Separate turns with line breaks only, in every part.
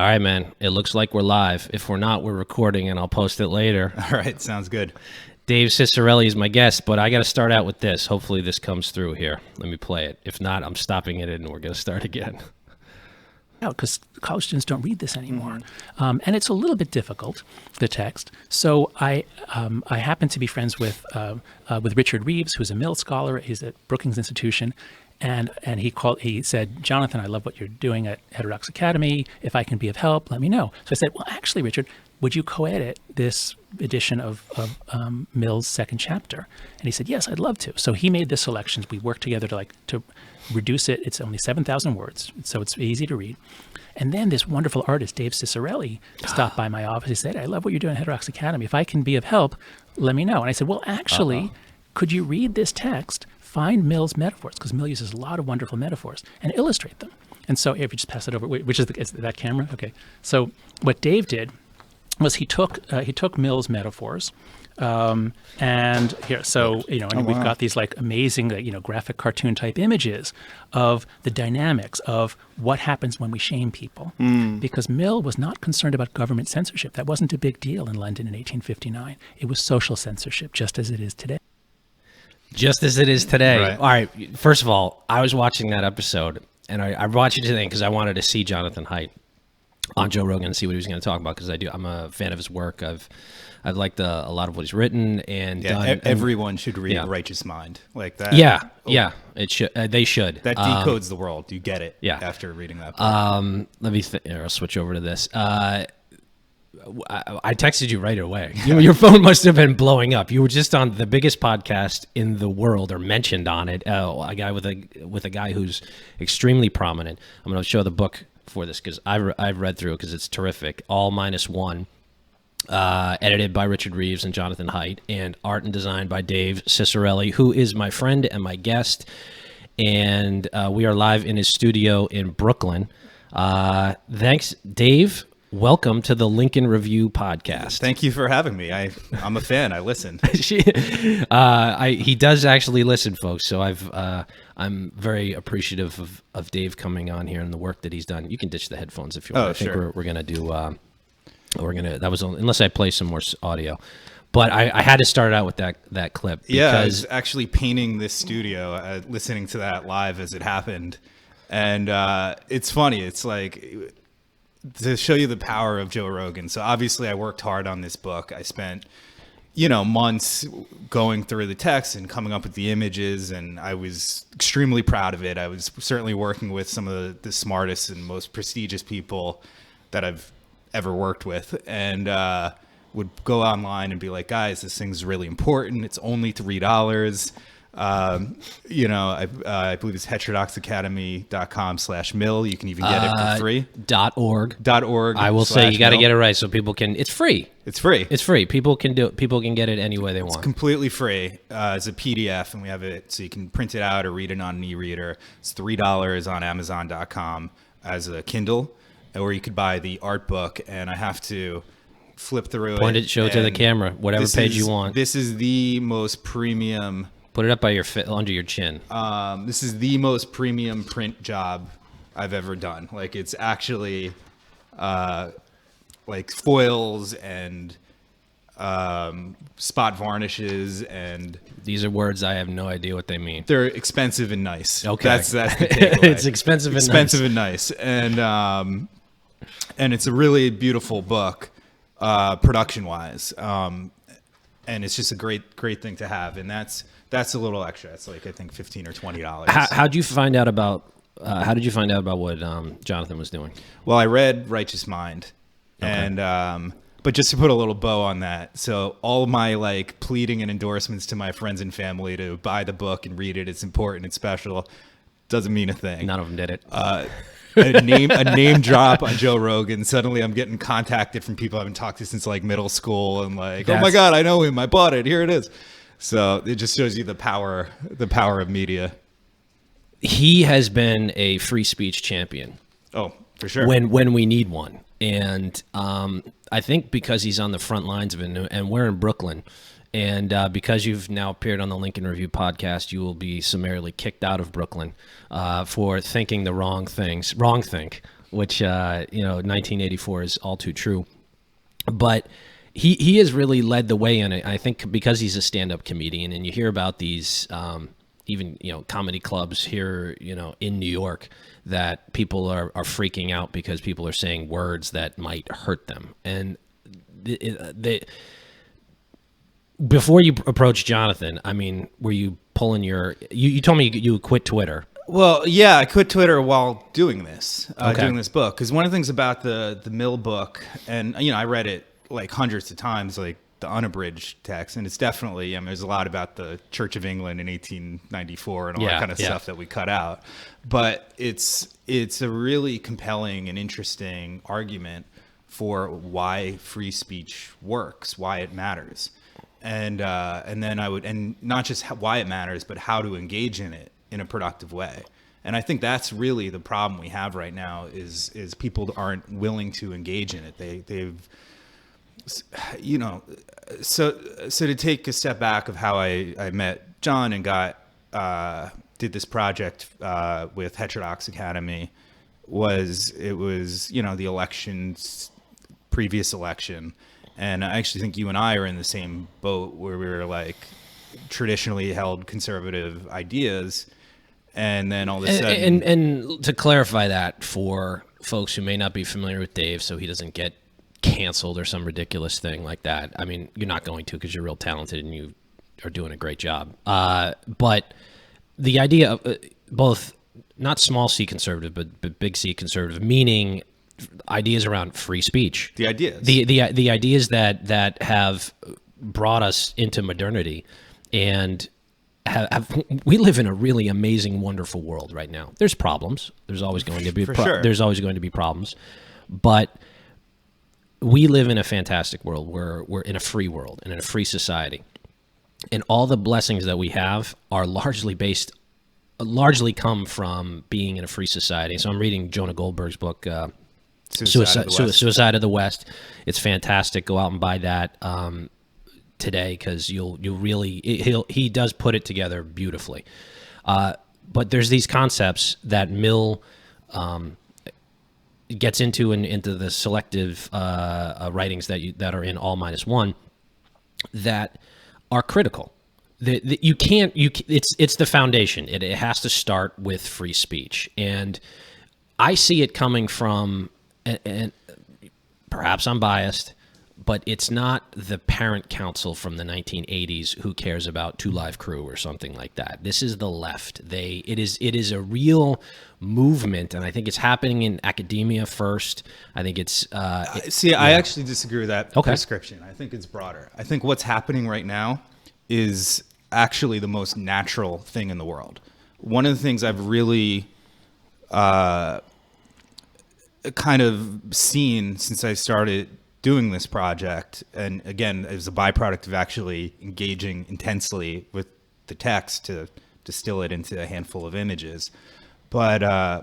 All right, man. It looks like we're live. If we're not, we're recording, and I'll post it later.
All right, sounds good.
Dave Cicirelli is my guest, but I got to start out with this. Hopefully this comes through here. Let me play it. If not, I'm stopping it, and we're going to start again.
Because college students don't read this anymore. And it's a little bit difficult, the text. So I happen to be friends with Richard Reeves, who's a Mill scholar. He's at Brookings Institution. And he said, Jonathan, I love what you're doing at Heterodox Academy. If I can be of help, let me know. So I said, well, actually, Richard, would you co-edit this edition of Mill's second chapter? And he said, yes, I'd love to. So he made the selections. We worked together to reduce it. It's only 7,000 words, so it's easy to read. And then this wonderful artist, Dave Cicirelli, stopped by my office. He said, I love what you're doing at Heterodox Academy. If I can be of help, let me know. And I said, well, actually, could you read this text, find Mill's metaphors, because Mill uses a lot of wonderful metaphors, and illustrate them? And so if you just pass it over, which is that camera? Okay. So what Dave did was he took Mill's metaphors, and here, so and we've got these like amazing, graphic cartoon type images of the dynamics of what happens when we shame people, because Mill was not concerned about government censorship. That wasn't a big deal in London in 1859. It was social censorship, just as it is today.
Just as it is today.
Right.
All right. First of all, I was watching that episode, and I watched it today because I wanted to see Jonathan Haidt on Joe Rogan and see what he was going to talk about, because I'm a fan of his work. I've liked a lot of what he's written and done.
Everyone should read Righteous Mind like that.
Yeah. It should. They should.
That decodes the world. You get it.
Yeah.
After reading that book.
Let me. I'll switch over to this. I texted you right away. Your phone must have been blowing up. You were just on the biggest podcast in the world, or mentioned on it. A guy with a guy who's extremely prominent. I'm going to show the book for this because I've read through it because it's terrific. All Minus One, edited by Richard Reeves and Jonathan Haidt, and art and design by Dave Cicirelli, who is my friend and my guest. And we are live in his studio in Brooklyn. Thanks, Dave. Welcome to the Lincoln Review podcast.
Thank you for having me. I'm a fan. I listen.
He does actually listen, folks. So I'm very appreciative of Dave coming on here and the work that he's done. You can ditch the headphones if you want.
Oh,
I think
sure.
we're gonna do. That was only, unless I play some more audio. But I had to start out with that clip.
Yeah, I was actually painting this studio, listening to that live as it happened, and it's funny. It's like, to show you the power of Joe Rogan. So obviously I worked hard on this book. I spent, months going through the text and coming up with the images, and I was extremely proud of it. I was certainly working with some of the smartest and most prestigious people that I've ever worked with, and would go online and be like, guys, this thing's really important. It's only $3. I believe it's heterodoxacademy.com/mill. You can even get it for free.
.org.
.org.
I will say you got to get it right so people can. It's free.
It's free.
It's free. People can do it. People can get it any way they want.
It's completely free. It's a PDF, and we have it so you can print it out or read it on an e-reader. It's $3 on Amazon.com as a Kindle, or you could buy the art book. And I have to flip through
Point it. Show it to the camera. Whatever page you want.
This is the most premium.
Put it up by under your chin.
This is the most premium print job I've ever done. Like, it's actually like foils and spot varnishes, and
these are words I have no idea what they mean.
they're expensive and nice.
Okay,
that's the takeaway.
It's expensive and
nice, and it's a really beautiful book, production wise. And it's just a great thing to have, and that's a little extra. It's like, I think $15 or $20.
How did you find out about what Jonathan was doing?
Well, I read Righteous Mind, and but just to put a little bow on that, so all of my pleading and endorsements to my friends and family to buy the book and read it, it's important, it's special, doesn't mean a thing.
None of them did it.
A name drop on Joe Rogan. Suddenly I'm getting contacted from people I haven't talked to since middle school, and oh my God, I know him. I bought it. Here it is. So it just shows you the power of media.
He has been a free speech champion.
Oh, for sure.
When we need one. And I think because he's on the front lines of it, and we're in Brooklyn, and because you've now appeared on the Lincoln Review podcast, you will be summarily kicked out of Brooklyn for thinking the wrong thing which 1984 is all too true. But he has really led the way in it. I think because he's a stand-up comedian, and you hear about these even comedy clubs here in New York that people are freaking out because people are saying words that might hurt them. And before you approached Jonathan, I mean, were you pulling you told me you quit Twitter.
Well, yeah, I quit Twitter while doing this,
Okay.
doing this book. Because one of the things about the Mill book, and I read it like hundreds of times, like the unabridged text, and it's definitely, there's a lot about the Church of England in 1894 and all that kind of stuff that we cut out. But it's a really compelling and interesting argument for why free speech works, why it matters, and then and not just why it matters, but how to engage in it in a productive way. And I think that's really the problem we have right now is people aren't willing to engage in it. They've so to take a step back of how I met John and did this project with Heterodox Academy was the previous election. And I actually think you and I are in the same boat where we were like traditionally held conservative ideas. And then all of a sudden,
and to clarify that for folks who may not be familiar with Dave, so he doesn't get canceled or some ridiculous thing like that. I mean, you're not going to, because you're real talented and you are doing a great job. But the idea of both not small C conservative, but big C conservative, meaning ideas around free speech.
the ideas,
The ideas that have brought us into modernity, and we live in a really amazing, wonderful world right now. There's problems. There's always going to be
sure.
There's always going to be problems, but we live in a fantastic world. We're in a free world and in a free society, and all the blessings that we have are largely come from being in a free society. So I'm reading Jonah Goldberg's book, Suicide of the West. It's fantastic. Go out and buy that today, because he does put it together beautifully. But there's these concepts that Mill gets into the selective writings that are in All Minus One that are critical. It's the foundation. It has to start with free speech, and I see it coming from, and perhaps I'm biased, but it's not the parent council from the 1980s who cares about Two Live Crew or something like that. This is the left. It is a real movement, and I think it's happening in academia first. I think it's
I actually disagree with that
Okay.
prescription. I think it's broader. I think what's happening right now is actually the most natural thing in the world. One of the things I've really kind of seen since I started doing this project, and again, it was a byproduct of actually engaging intensely with the text to distill it into a handful of images. But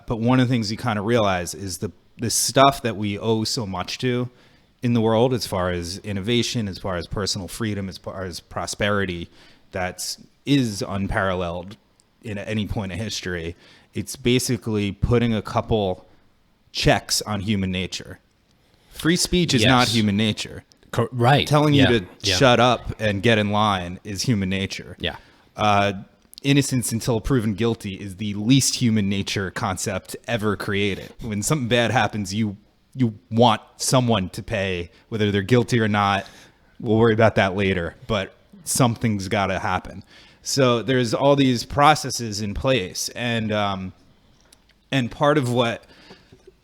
one of the things you kind of realize is the stuff that we owe so much to in the world, as far as innovation, as far as personal freedom, as far as prosperity, is unparalleled in any point of history. It's basically putting a couple checks on human nature. Free speech is not human nature.
Right.
Telling you to shut up and get in line is human nature.
Yeah.
Innocence until proven guilty is the least human nature concept ever created. When something bad happens, you want someone to pay, whether they're guilty or not. We'll worry about that later, but something's got to happen. So there's all these processes in place, and part of what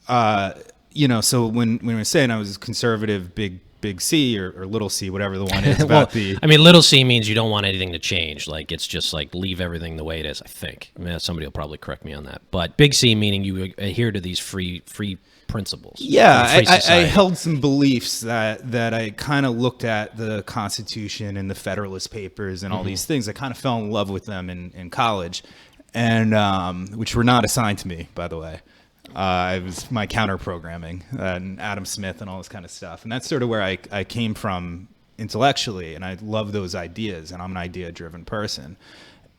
so when we were saying I was conservative, big C or little c, whatever the one is about
little c means you don't want anything to change. Like, it's just like leave everything the way it is, I think. Somebody will probably correct me on that. But big C meaning you adhere to these free principles.
Yeah, I held some beliefs that I kind of looked at the Constitution and the Federalist Papers and all these things. I kind of fell in love with them in college, and which were not assigned to me, by the way. It was my counter programming and Adam Smith and all this kind of stuff. And that's sort of where I came from intellectually. And I love those ideas, and I'm an idea driven person.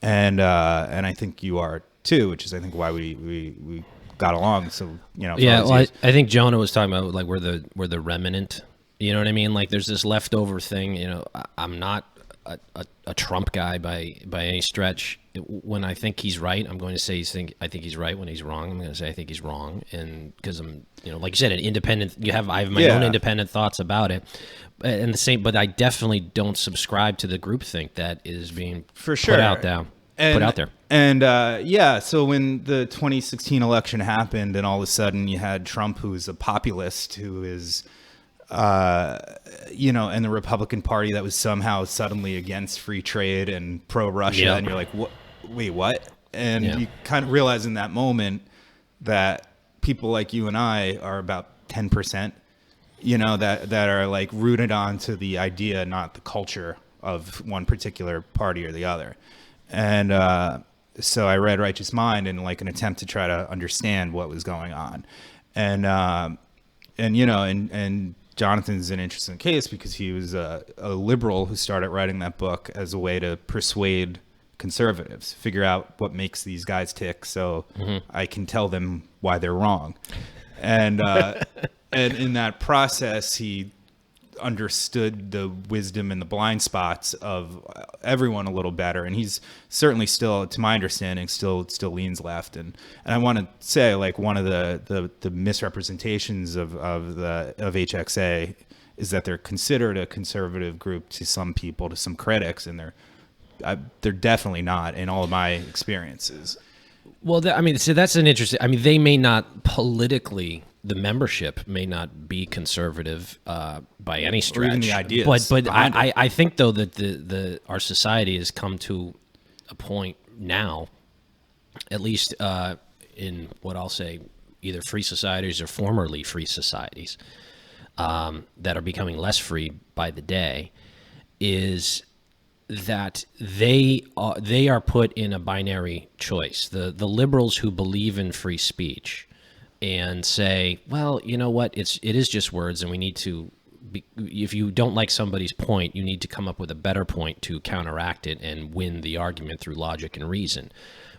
And I think you are too, which is, I think, why we got along. So for
Yeah,
all these
well,
years.
I think Jonah was talking about like we're the remnant. You know what I mean? Like there's this leftover thing. I'm not a Trump guy by any stretch. When I think he's right, I'm going to say I think he's right. When he's wrong, I'm going to say I think he's wrong. And because I'm, like you said, an independent. I have my own independent thoughts about it. And the same, but I definitely don't subscribe to the groupthink that is being
For sure.
put out there.
And so when the 2016 election happened, and all of a sudden you had Trump, who's a populist, who is, and the Republican Party that was somehow suddenly against free trade and pro-Russia, and you're like, what? Wait, what? And you kind of realize in that moment that people like you and I are about 10%, that are like rooted onto the idea, not the culture of one particular party or the other. And so I read Righteous Mind in like an attempt to try to understand what was going on. And Jonathan's an interesting case because he was a liberal who started writing that book as a way to persuade conservatives, figure out what makes these guys tick so I can tell them why they're wrong. And and in that process, he understood the wisdom and the blind spots of everyone a little better, and he's certainly still, to my understanding, still leans left. And I want to say, like, one of the misrepresentations of HXA is that they're considered a conservative group to some people, to some critics, and they're definitely not in all of my experiences.
Well, so that's an interesting. They may not politically. The membership may not be conservative by any stretch,
or even the ideas.
But I think though that our society has come to a point now, at least in what I'll say, either free societies or formerly free societies that are becoming less free by the day, is that they are put in a binary choice. The liberals who believe in free speech and say, well, you know what, it is just words, and we need to if you don't like somebody's point, you need to come up with a better point to counteract it and win the argument through logic and reason.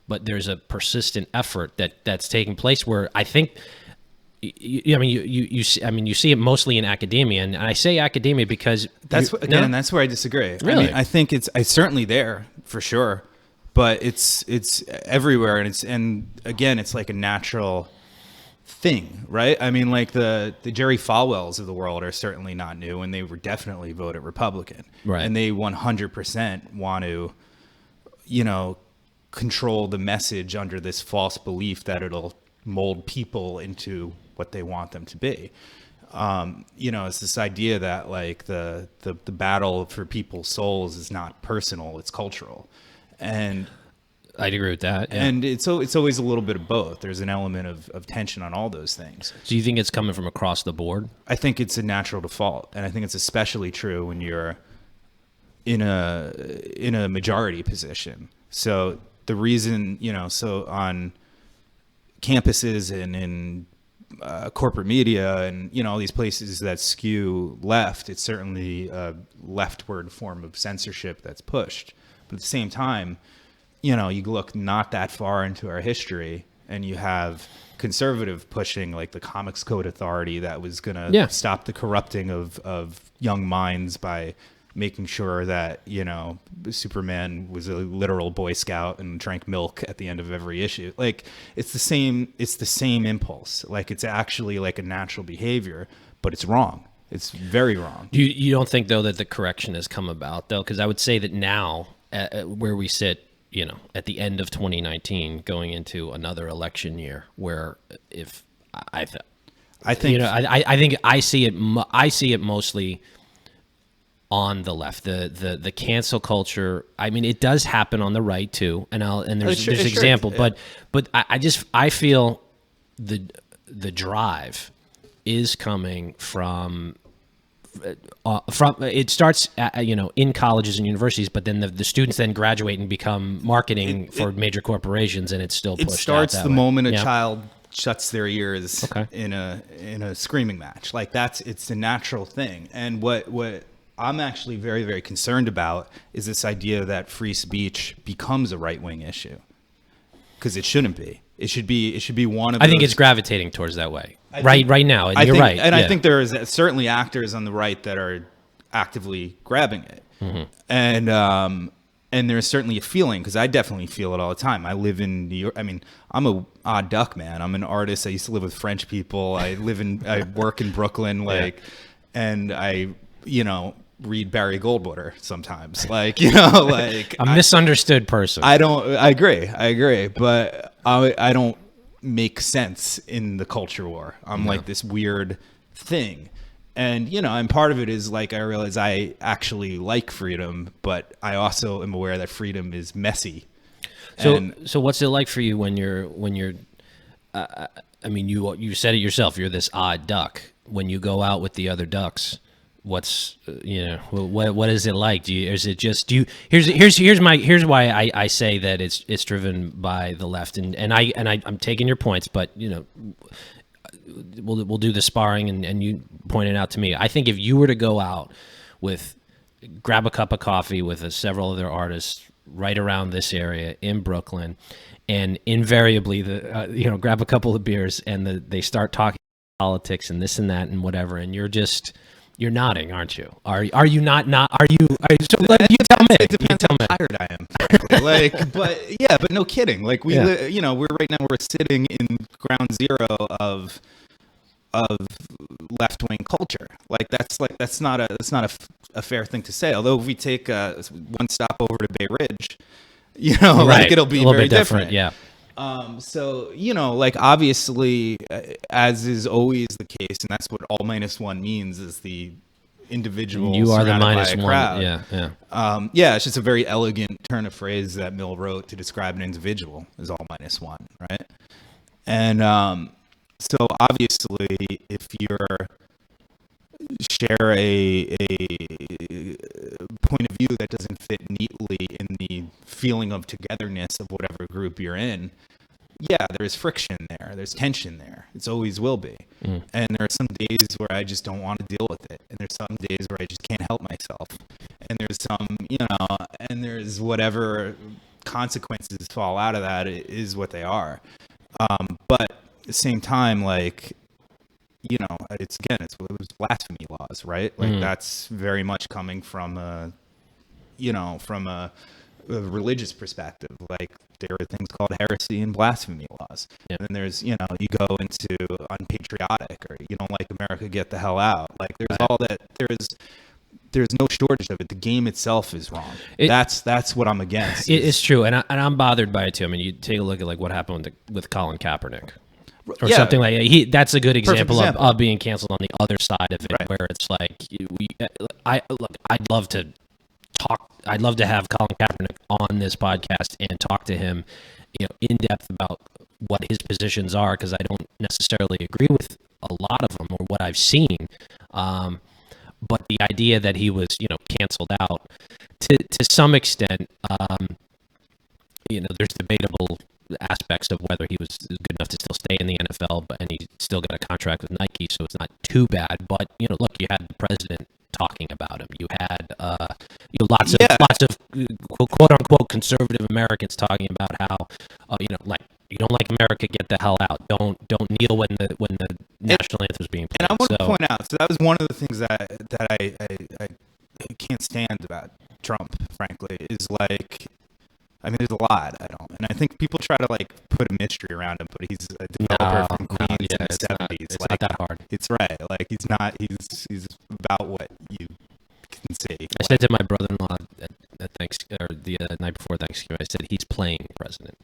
But there's a persistent effort that's taking place where I think you see it mostly in academia, and I say academia because
that's where I disagree.
Really?
I think it's certainly there for sure, but it's everywhere, and again, it's like a natural thing, right? Like the Jerry Falwells of the world are certainly not new, and they were definitely voted Republican,
right?
And they 100% want to, control the message under this false belief that it'll mold people into what they want them to be. It's this idea that like the battle for people's souls is not personal, it's cultural. And
I'd agree with that. Yeah.
And it's always a little bit of both. There's an element of tension on all those things.
Do you think it's coming from across the board?
I think it's a natural default. And I think it's especially true when you're in a majority position. So the reason, so on campuses and in corporate media and, all these places that skew left, it's certainly a leftward form of censorship that's pushed. But at the same time, you look not that far into our history and you have conservative pushing like the Comics Code Authority that was going to stop the corrupting of young minds by making sure that, Superman was a literal Boy Scout and drank milk at the end of every issue. Like it's the same impulse. Like it's actually like a natural behavior, but it's wrong. It's very wrong.
You don't think though that the correction has come about though? Because I would say that now where we sit, at the end of 2019 going into another election year where I think I see it mostly on the left, the cancel culture. It does happen on the right too, and there's example, but I feel the drive is coming from it starts in colleges and universities, but then the students then graduate and become marketing for major corporations, and it's still pushed.
It starts
out
the
way.
moment a child shuts their ears in a screaming match. Like it's a natural thing, and what I'm actually very, very concerned about is this idea that free speech becomes a right-wing issue, because it shouldn't be. It should be one of.
I think it's gravitating towards that way. Right now, and you're
think,
right.
And I think there is certainly actors on the right that are actively grabbing it, and there's certainly a feeling, because I definitely feel it all the time. I live in New York. I mean, I'm a odd duck, man. I'm an artist. I used to live with French people. I work in Brooklyn, and I, read Barry Goldwater sometimes,
a misunderstood person.
I agree, but I don't make sense in the culture war. I'm like this weird thing. And, and part of it is I realize I actually like freedom, but I also am aware that freedom is messy.
So what's it like for you when you're I mean, you said it yourself, you're this odd duck. When you go out with the other ducks, what's, what is it like? Here's why I say that it's driven by the left, and I'm taking your points, but we'll do the sparring, and you pointed out to me. I think if you were to go out grab a cup of coffee with several other artists right around this area in Brooklyn, and invariably grab a couple of beers, and they start talking politics and this and that and whatever, and you're nodding, aren't you? Are you not? You tell me.
It depends how tired I am. Frankly. But no kidding. We're right now we're sitting in ground zero of left wing culture. That's not a fair thing to say. Although if we take one stop over to Bay Ridge,
right.
It'll be very different.
Yeah.
So, obviously, as is always the case, and that's what all -1 means, is the individual.
You are the
-1.
Crowd. Yeah.
It's just a very elegant turn of phrase that Mill wrote to describe an individual as all -1, right? And so obviously, if you're share a point of view that doesn't fit neatly in the feeling of togetherness of whatever group you're in, there's friction there, there's tension there. It's always will be. And there are some days where I just don't want to deal with it, and there's some days where I just can't help myself, and there's some, and there's whatever consequences fall out of that is what they are. But at the same time, it was blasphemy laws, right? That's very much coming from a religious perspective. There are things called heresy and blasphemy laws. And then there's, you go into unpatriotic, or you don't like America, get the hell out. There's all that. There's no shortage of it. The game itself is wrong. That's what I'm against.
It's true. And I'm bothered by it too. I mean, you take a look at what happened with Colin Kaepernick. Or something like that. That's a good example of being canceled on the other side of it, right? Where it's I'd love to talk. I'd love to have Colin Kaepernick on this podcast and talk to him, in depth about what his positions are, because I don't necessarily agree with a lot of them or what I've seen. But the idea that he was, canceled out to some extent, there's debatable aspects of whether he was good enough to still stay in the NFL, and he still got a contract with Nike, so it's not too bad. But look, you had the president talking about him. You had lots of quote unquote conservative Americans talking about how you don't like America, get the hell out. Don't kneel when the national anthem is being played.
And I want to point out, so that was one of the things that I can't stand about Trump, frankly, is there's a lot I don't, and I think people try to put a mystery around him, but he's a developer from Queens in the 70s.
It's not that hard.
It's right. He's not. He's about what you can see.
I said to my brother-in-law at the night before Thanksgiving, I said he's playing president.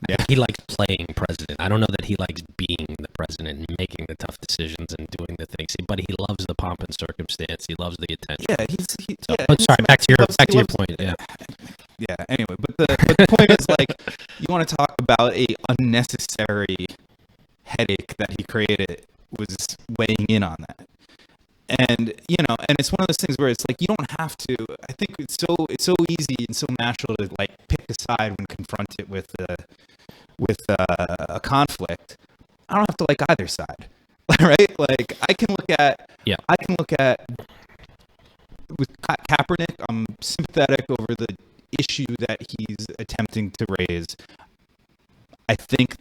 Yeah.
He likes playing president. I don't know that he likes being the president and making the tough decisions and doing the things, but he loves the pomp and circumstance. He loves the attention.
Yeah,
sorry. Back to your point. Yeah.
Yeah. Anyway, but the point is, you want to talk about a unnecessary headache that he created, was weighing in on that. And and it's one of those things where it's you don't have to. I think it's so easy and so natural to pick a side when confronted with a conflict. I don't have to like either side, right? I can look at with Kaepernick, I'm sympathetic over the issue that he's attempting to raise. I think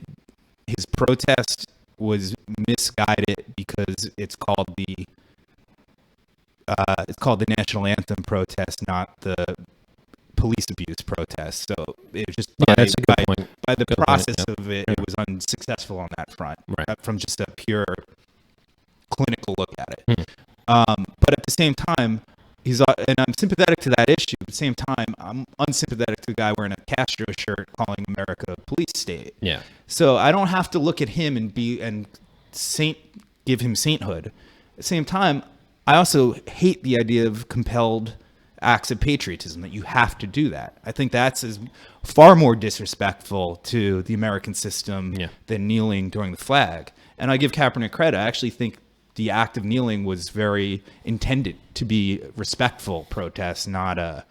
his protest was misguided because it's called the national anthem protest, not the police abuse protest. So it was just
that's a good point.
by the
Good point,
process
yeah.
of it, it was unsuccessful on that front,
Right.
from just a pure clinical look at it.
Hmm.
But at the same time, and I'm sympathetic to that issue. At the same time, I'm unsympathetic to the guy wearing a Castro shirt calling America a police state.
Yeah.
So I don't have to look at him and give him sainthood. At the same time, I also hate the idea of compelled acts of patriotism, that you have to do that. I think that's far more disrespectful to the American system than kneeling during the flag. And I give Kaepernick credit. I actually think the act of kneeling was very intended to be respectful protest, not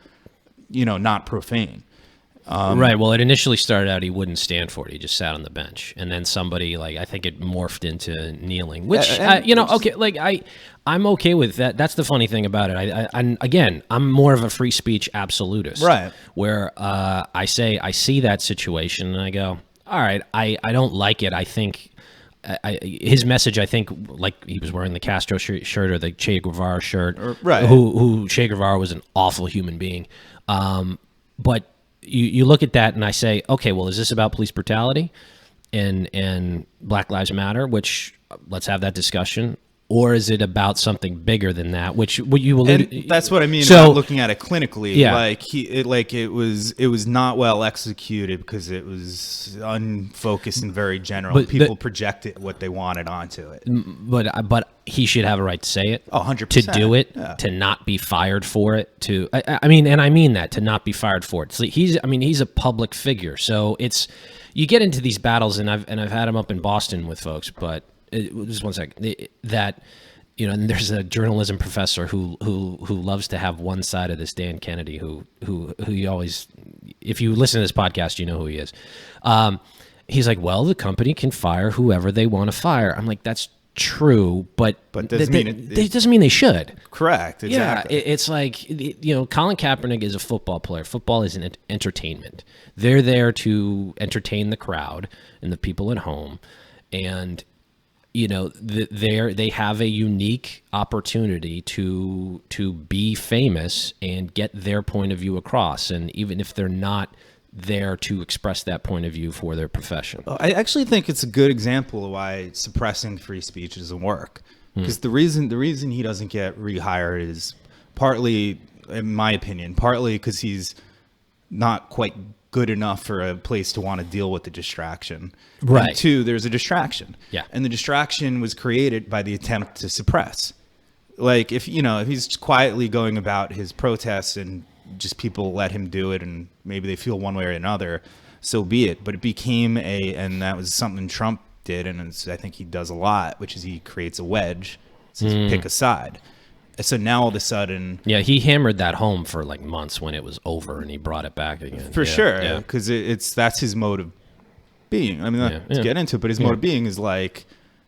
not profane.
Right. Well, it initially started out he wouldn't stand for it. He just sat on the bench, and then somebody I think it morphed into kneeling, which I'm okay with that. That's the funny thing about it. I'm more of a free speech absolutist,
Right?
Where I see that situation and I go, all right, I don't like it. I think. His message, I think, like he was wearing the Castro shirt or the Che Guevara shirt,
right?
Who Che Guevara was an awful human being, but you look at that and I say, okay, well, is this about police brutality and Black Lives Matter? Which let's have that discussion. Or is it about something bigger than that? Which what you alluded.
And that's what I mean
So,
about looking at it clinically.
Yeah.
It was not well executed because it was unfocused and very general.
But
people projected what they wanted onto it.
But he should have a right to say it.
100%.
To do it,
Yeah.
to not be fired for it. I mean that, to not be fired for it. So he's a public figure. So you get into these battles, and I've had him up in Boston with folks, but. Just one second. And there's a journalism professor who loves to have one side of this, Dan Kennedy, who you always, if you listen to this podcast, you know who he is. He's like, well, the company can fire whoever they want to fire. I'm like, that's true, but
doesn't mean
it doesn't mean they should.
Correct. Exactly.
Yeah, it's like, Colin Kaepernick is a football player. Football is an entertainment. They're there to entertain the crowd and the people at home, and they have a unique opportunity to be famous and get their point of view across, and even if they're not there to express that point of view for their profession.
I actually think it's a good example of why suppressing free speech doesn't work. Because the reason he doesn't get rehired is partly, in my opinion, because he's not quite good enough for a place to want to deal with the distraction.
Right.
And two, there's a distraction.
Yeah.
And the distraction was created by the attempt to suppress. Like if he's quietly going about his protests and just people let him do it and maybe they feel one way or another, so be it. But it became and that was something Trump did, and I think he does a lot, which is he creates a wedge, says pick a side. So now all of a sudden,
he hammered that home for like months when it was over, and he brought it back again.
For sure, because that's his mode of being. I mean, not to get into it, but his mode of being is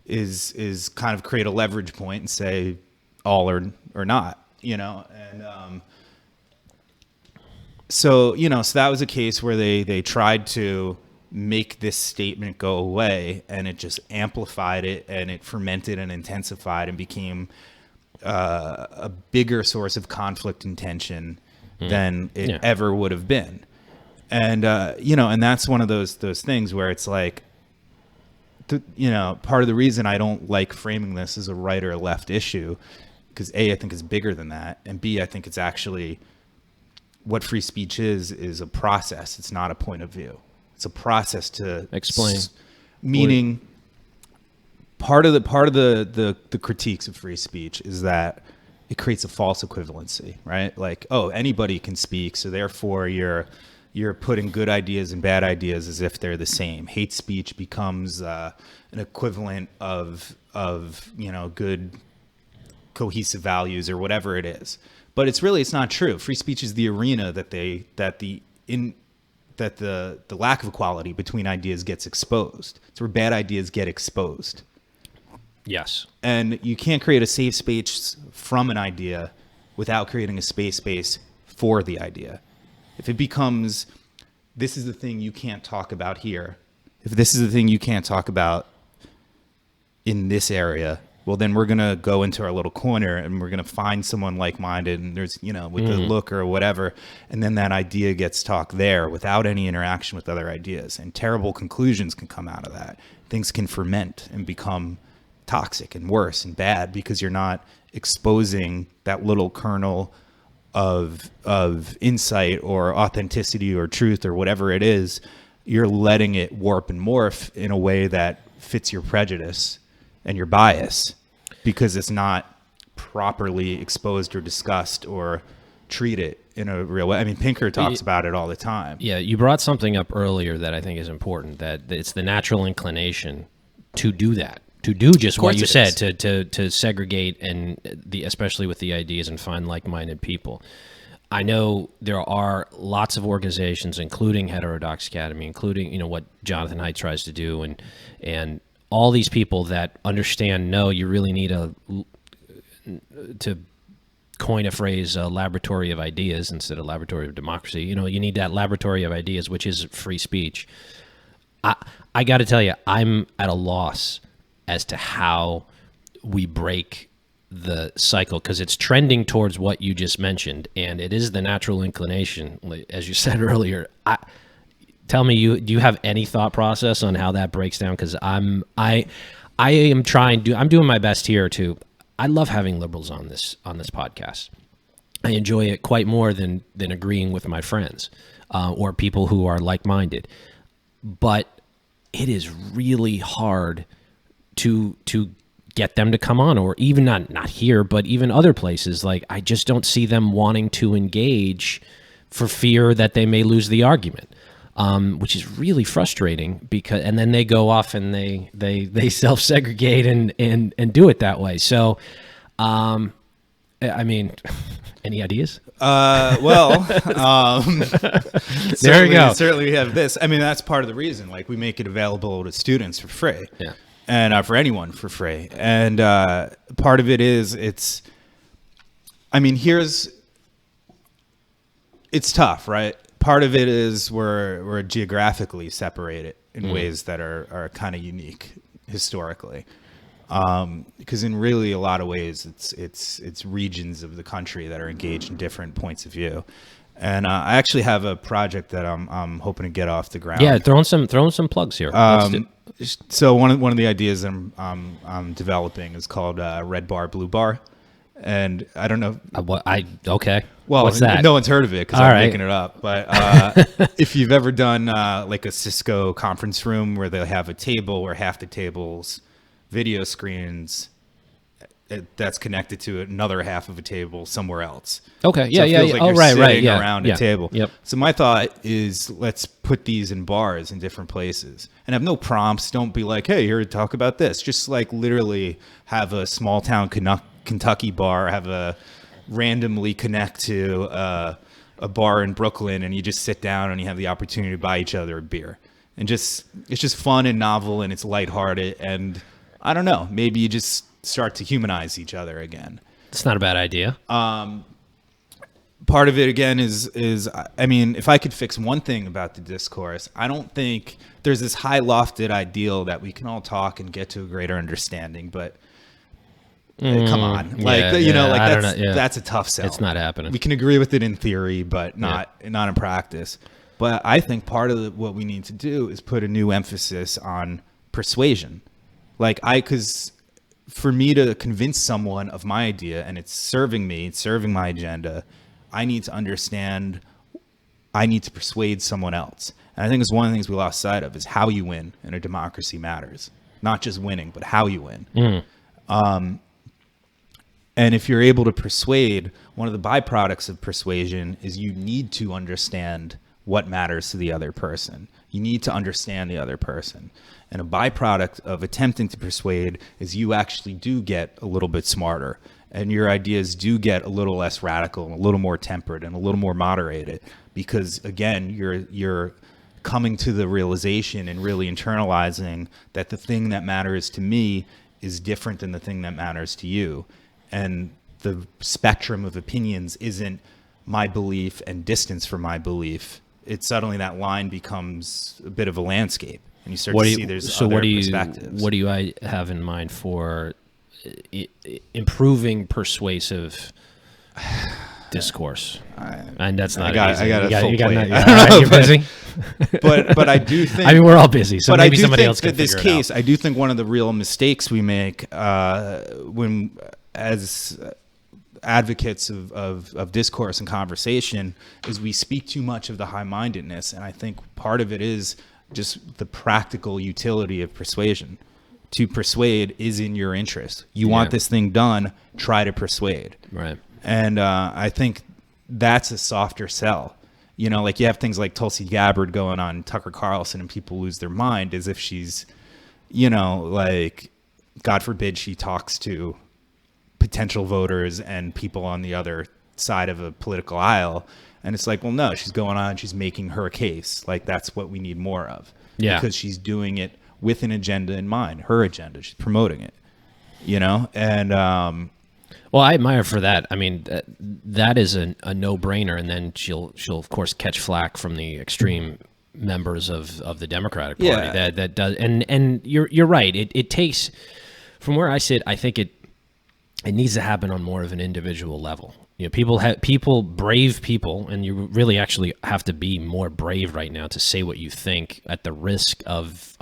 is kind of create a leverage point and say all or not, and so that was a case where they tried to make this statement go away, and it just amplified it, and it fermented and intensified and became a bigger source of conflict and tension than it ever would have been. And and that's one of those things where it's like, part of the reason I don't like framing this as a right or a left issue, because A, I think it's bigger than that, and B, I think it's actually what free speech is a process. It's not a point of view. It's a process to
explain.
Meaning, part of the critiques of free speech is that it creates a false equivalency, right? Like, oh, anybody can speak, so therefore you're putting good ideas and bad ideas as if they're the same. Hate speech becomes an equivalent of good cohesive values or whatever it is. But it's not true. Free speech is the arena that the lack of equality between ideas gets exposed. It's where bad ideas get exposed.
Yes.
And you can't create a safe space from an idea without creating a space for the idea. If it becomes, this is the thing you can't talk about here, if this is the thing you can't talk about in this area, well, then we're going to go into our little corner and we're going to find someone like-minded, and there's, with the look or whatever. And then that idea gets talked there without any interaction with other ideas, and terrible conclusions can come out of that. Things can ferment and become toxic and worse and bad because you're not exposing that little kernel of insight or authenticity or truth or whatever it is. You're letting it warp and morph in a way that fits your prejudice and your bias because it's not properly exposed or discussed or treated in a real way. I mean, Pinker talks about it all the time.
Yeah, you brought something up earlier that I think is important, that it's the natural inclination to do that, to do just what you said, to segregate, and especially with the ideas, and find like-minded people. I know there are lots of organizations, including Heterodox Academy, including what Jonathan Haidt tries to do, and all these people that understand, no, you really need to coin a phrase, a laboratory of ideas instead of laboratory of democracy. You need that laboratory of ideas, which is free speech. I got to tell you, I'm at a loss as to how we break the cycle, because it's trending towards what you just mentioned, and it is the natural inclination, as you said earlier. Tell me, do you have any thought process on how that breaks down? Because I'm doing my best here to. I love having liberals on this podcast. I enjoy it quite more than agreeing with my friends or people who are like-minded. But it is really hard to get them to come on, or even not here, but even other places. Like, I just don't see them wanting to engage for fear that they may lose the argument. Which is really frustrating, and then they go off and they self-segregate and do it that way. So, I mean, any ideas?
There we go. Certainly we have this. I mean, that's part of the reason, like, we make it available to students for free.
Yeah.
And for anyone for free. And part of it is it's tough, right? Part of it is we're geographically separated in ways that are kind of unique historically, because in really a lot of ways it's regions of the country that are engaged in different points of view. And I actually have a project that I'm hoping to get off the ground.
Yeah, throwing some plugs here.
So one of the ideas that I'm developing is called Red Bar, Blue Bar. And I don't know.
Okay.
Well,
what's that?
No one's heard of it because I'm making it up. But if you've ever done like a Cisco conference room where they'll have a table where half the table's video screens that's connected to another half of a table somewhere else.
Okay.
So
it feels
like
you're
sitting around a table.
Yep.
So my thought is, let's put these in bars in different places and have no prompts. Don't be like, hey, here to talk about this. Just like literally have a small town Kentucky bar, have a randomly connect to a bar in Brooklyn, and you just sit down and you have the opportunity to buy each other a beer. And it's just fun and novel, and it's lighthearted, and I don't know, maybe you just start to humanize each other again.
It's not a bad idea.
Part of it again is I mean, if I could fix one thing about the discourse, I don't think there's this high lofted ideal that we can all talk and get to a greater understanding, but come on, that's a tough sell.
It's not happening.
We can agree with it in theory, but not in practice. But I think part of what we need to do is put a new emphasis on persuasion. Because for me to convince someone of my idea and it's serving me, it's serving my agenda, I need to understand, I need to persuade someone else. And I think it's one of the things we lost sight of is how you win in a democracy matters. Not just winning, but how you win. And if you're able to persuade, one of the byproducts of persuasion is you need to understand what matters to the other person. You need to understand the other person. And a byproduct of attempting to persuade is you actually do get a little bit smarter, and your ideas do get a little less radical and a little more tempered and a little more moderated, because again, you're coming to the realization and really internalizing that the thing that matters to me is different than the thing that matters to you. And the spectrum of opinions isn't my belief and distance from my belief. It's suddenly that line becomes a bit of a landscape. and you start to see there's other perspectives.
What do you have in mind for improving persuasive discourse? And that's not easy.
I got a full plate.
You're busy.
But I do think.
I mean, we're all busy, so maybe somebody else can figure
this case, I do think one of the real mistakes we make when, as advocates of discourse and conversation, is we speak too much of the high-mindedness, and I think part of it is just the practical utility of persuasion. To persuade is in your interest. You want this thing done, try to persuade.
Right.
And I think that's a softer sell. You know, like you have things like Tulsi Gabbard going on Tucker Carlson, and people lose their mind as if she's, you know, like, God forbid she talks to potential voters and people on the other side of a political aisle. And it's like, well, no, she's going on, she's making her case. Like, that's what we need more of.
Yeah.
Because she's doing it with an agenda in mind, her agenda. She's promoting it, you know? And,
well, I admire for that. I mean, that is a no-brainer, and then she'll of course catch flack from the extreme members of the Democratic Party.
Yeah.
That does, and you're right. It takes, from where I sit, I think it needs to happen on more of an individual level. You know, brave people, and you really actually have to be more brave right now to say what you think at the risk of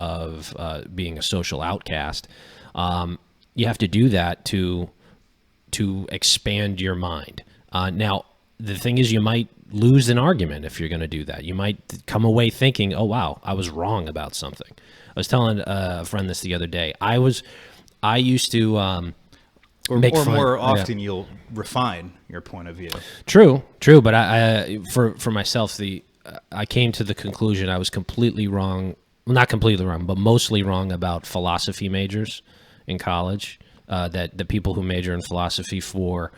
being a social outcast. You have to do that to expand your mind. Now, the thing is, you might lose an argument if you're going to do that. You might come away thinking, oh, wow, I was wrong about something. I was telling a friend this the other day. I used to
or
make fun.
More often you'll refine your point of view.
True. But I for myself, I came to the conclusion I was completely wrong. Well, not completely wrong, but mostly wrong about philosophy majors in college. That the people who major in philosophy for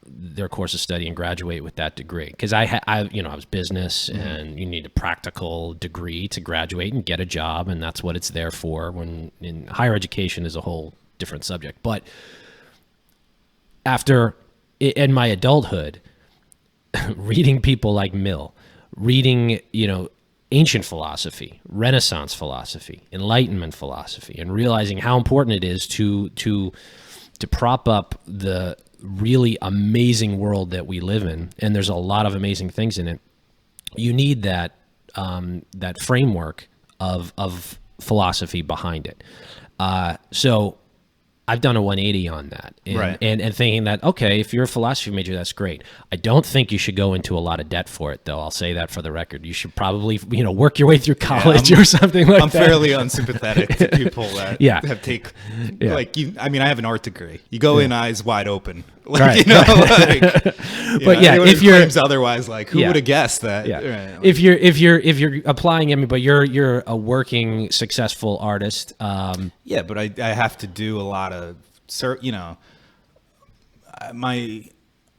their course of study and graduate with that degree, because I was business, and you need a practical degree to graduate and get a job, and that's what it's there for. When in higher education is a whole different subject, but after in my adulthood, reading people like Mill, reading ancient philosophy, Renaissance philosophy, Enlightenment philosophy, and realizing how important it is to prop up the really amazing world that we live in, and there's a lot of amazing things in it. You need that framework of philosophy behind it. So I've done a 180 on that, and thinking that, okay, if you're a philosophy major, that's great. I don't think you should go into a lot of debt for it, though. I'll say that for the record. You should probably, work your way through college or something like that.
I'm fairly unsympathetic to people that have I have an art degree. You go in eyes wide open,
right.
But if you're claims otherwise, like who would have guessed that?
Yeah. Right, if you're applying, but you're a working, successful artist.
But I have to do a lot of,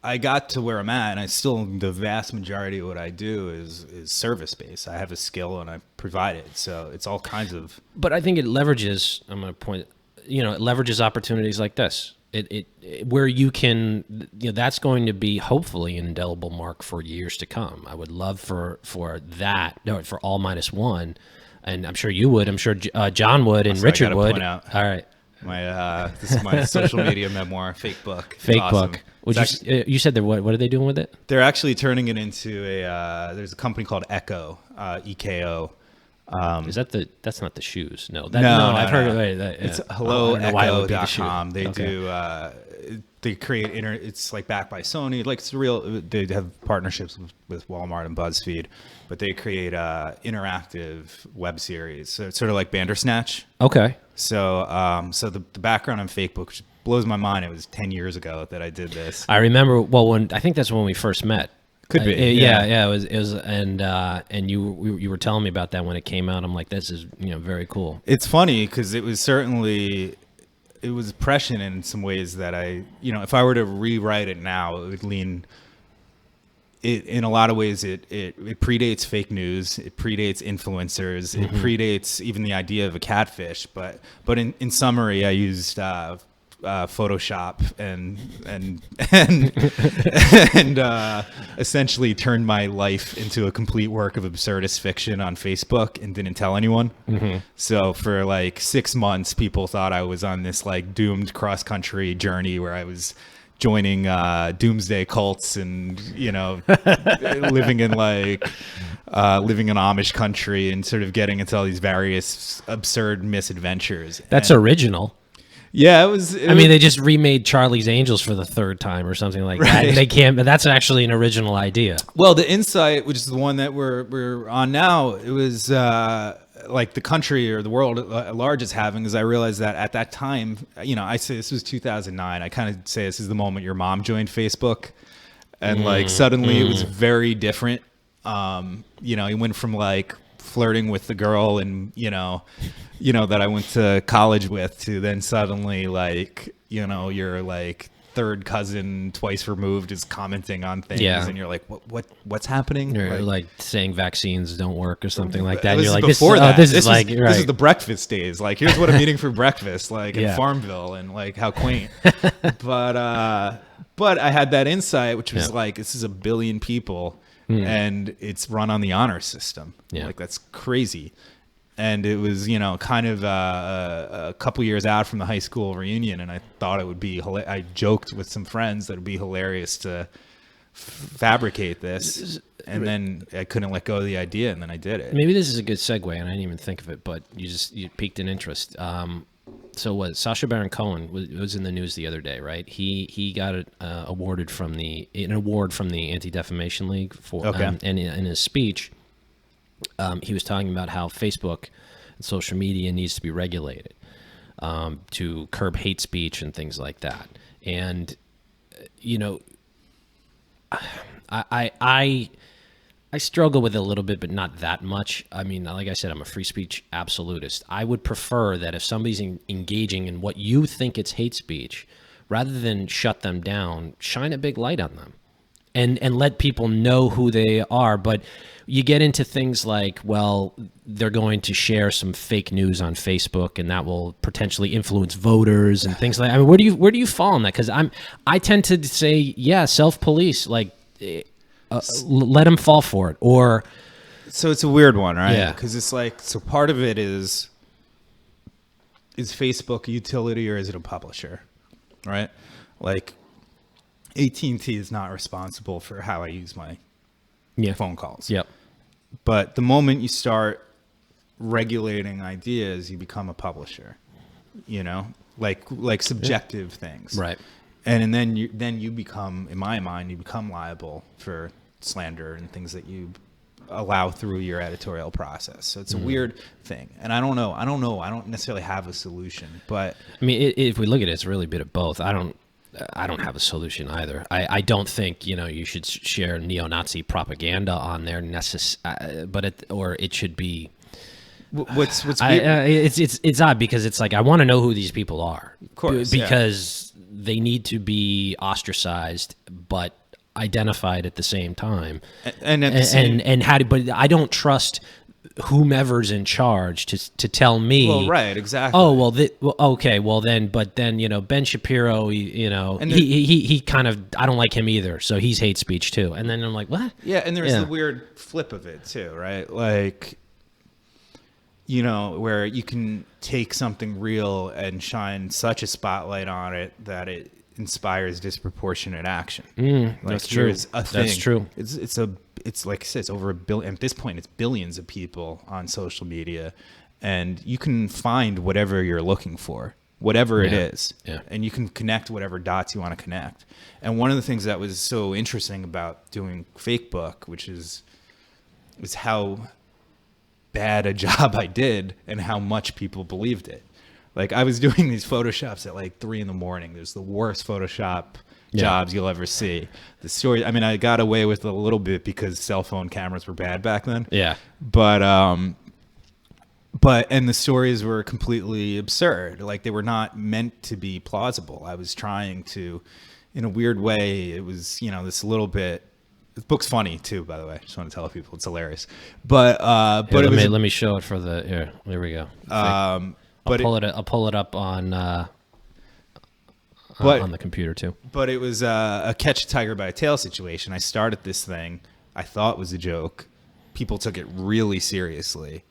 I got to where I'm at, and the vast majority of what I do is service based. I have a skill and I provide it, so it's all kinds of.
But I think it leverages. I'm going to point. It leverages opportunities like this. It where you can. That's going to be hopefully an indelible mark for years to come. I would love for that. No, for all -1. And I'm sure you would. I'm sure John would, and Richard would.
Point out,
all right.
This is my social media memoir, fake book.
Fake book. You said what are they doing with it?
They're actually turning it into there's a company called Echo, EKO.
Is that's not the shoes? No,
I've
heard of it.
It's helloecho.com. They do. They create it's like backed by Sony. Like it's real. They have partnerships with Walmart and BuzzFeed, but they create interactive web series. So it's sort of like Bandersnatch.
Okay.
So the background on Facebook, which blows my mind. It was 10 years ago that I did this.
I remember. Well, I think that's when we first met.
Could be.
Yeah. It was, and you were telling me about that when it came out. I'm like, this is very cool.
It's funny because it was prescient in some ways that if I were to rewrite it now, it would lean. In a lot of ways, it predates fake news. It predates influencers. It predates even the idea of a catfish. But in summary, I used Photoshop and essentially turned my life into a complete work of absurdist fiction on Facebook and didn't tell anyone. So for like 6 months, people thought I was on this like doomed cross country journey where I was joining doomsday cults and living in Amish country and sort of getting into all these various absurd misadventures.
That's original.
Yeah, it was.
I mean, they just remade Charlie's Angels for the 3rd time or something like that.
Right.
They can't. But that's actually an original idea.
Well, the Insight, which is the one that we're on now, it was like the country or the world at large is having. Is I realized that at that time, I say this was 2009. I kind of say this is the moment your mom joined Facebook, and like suddenly it was very different. You went from like flirting with the girl and that I went to college with to then suddenly like your like third cousin twice removed is commenting on things and you're like what's happening?
You're like saying vaccines don't work or something like that. And you're like,
this is the breakfast days. Like, here's what I'm eating for breakfast, like in Farmville, and like how quaint. But I had that insight, which was like, this is 1 billion people. And it's run on the honor system. Like, that's crazy. And it was, kind of a couple years out from the high school reunion. And I thought it would be, I joked with some friends that it would be hilarious to fabricate this. And then I couldn't let go of the idea. And then I did it.
Maybe this is a good segue. And I didn't even think of it, but you piqued an interest. So what? Sacha Baron Cohen was in the news the other day, right? He got an award from the Anti-Defamation League for, and in his speech, he was talking about how Facebook and social media needs to be regulated to curb hate speech and things like that. And I struggle with it a little bit, but not that much. I mean, like I said, I'm a free speech absolutist. I would prefer that if somebody's engaging in what you think it's hate speech, rather than shut them down, shine a big light on them and let people know who they are. But you get into things like, well, they're going to share some fake news on Facebook and that will potentially influence voters and things like that. I mean, where do you fall on that? Because I tend to say, self-police, like, let them fall for it. Or
so it's a weird one, right?
Yeah,
because it's like, so part of it is Facebook a utility or is it a publisher, right? Like, AT&T is not responsible for how I use my phone calls.
Yep.
But the moment you start regulating ideas, you become a publisher, like subjective things,
right?
And then you become, in my mind, you become liable for slander and things that you allow through your editorial process. So it's a weird thing. And I don't know. I don't necessarily have a solution, but
I mean, if we look at it, it's really a bit of both. I don't have a solution either. I don't think, you should share neo-Nazi propaganda on there but it should be.
What's weird?
It's odd because it's like, I want to know who these people are.
Of course.
Because they need to be ostracized, but identified at the same time. But I don't trust whomever's in charge to tell me.
Well, right, exactly.
Oh, well, okay, well then, but then Ben Shapiro, and he kind of, I don't like him either, so he's hate speech too. And then I'm like, what?
Yeah, and there's the weird flip of it too, right? Like, where you can take something real and shine such a spotlight on it that it inspires disproportionate action.
That's true. That's true.
It's like I said, it's over 1 billion. At this point, it's billions of people on social media, and you can find whatever you're looking for, whatever it is, and you can connect whatever dots you want to connect. And one of the things that was so interesting about doing Fake Book, which is how bad a job I did and how much people believed it. Like, I was doing these Photoshops at like 3 a.m. There's the worst Photoshop jobs you'll ever see. The story, I mean, I got away with it a little bit because cell phone cameras were bad back then.
Yeah.
But the stories were completely absurd. Like, they were not meant to be plausible. I was trying to, in a weird way, it was, this little bit. The book's funny too, by the way. I just want to tell people it's hilarious. But
let me show it for the. Here we go. I'll pull it up on on the computer too.
But it was a catch a tiger by a tail situation. I started this thing I thought was a joke. People took it really seriously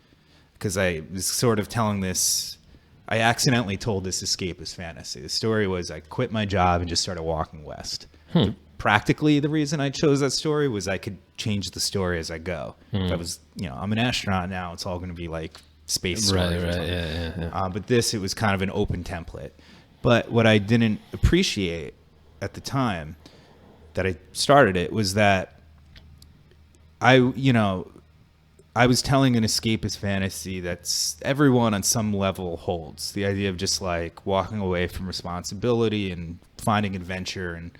because I was sort of telling this. I accidentally told this escapist fantasy. The story was I quit my job and just started walking west. Practically, the reason I chose that story was I could change the story as I go. If I was, I'm an astronaut now. It's all going to be like space stories. Right. Yeah. But it was kind of an open template. But what I didn't appreciate at the time that I started it was that I was telling an escapist fantasy that's everyone on some level holds. The idea of just like walking away from responsibility and finding adventure, and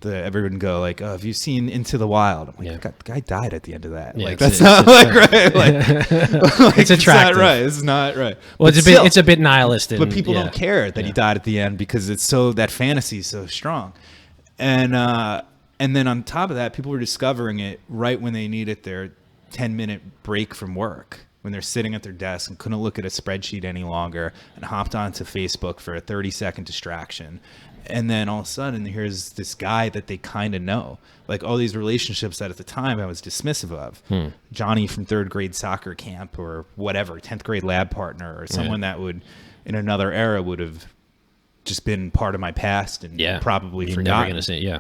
everyone go like, "Oh, have you seen Into the Wild?" I'm like, "The guy died at the end of that." Yeah, like that's not like right. Like,
it's attractive.
It's not right. It's not right.
Well, it's a bit nihilistic.
But people don't care that he died at the end because that fantasy is so strong, and then on top of that, people were discovering it right when they needed their 10-minute break from work, when they're sitting at their desk and couldn't look at a spreadsheet any longer and hopped onto Facebook for a 30-second distraction. And then all of a sudden, here's this guy that they kind of know. Like all these relationships that at the time I was dismissive of. Johnny from 3rd grade soccer camp or whatever, 10th grade lab partner, or someone that would, in another era, would have just been part of my past and probably forgotten.
Never gonna say, yeah.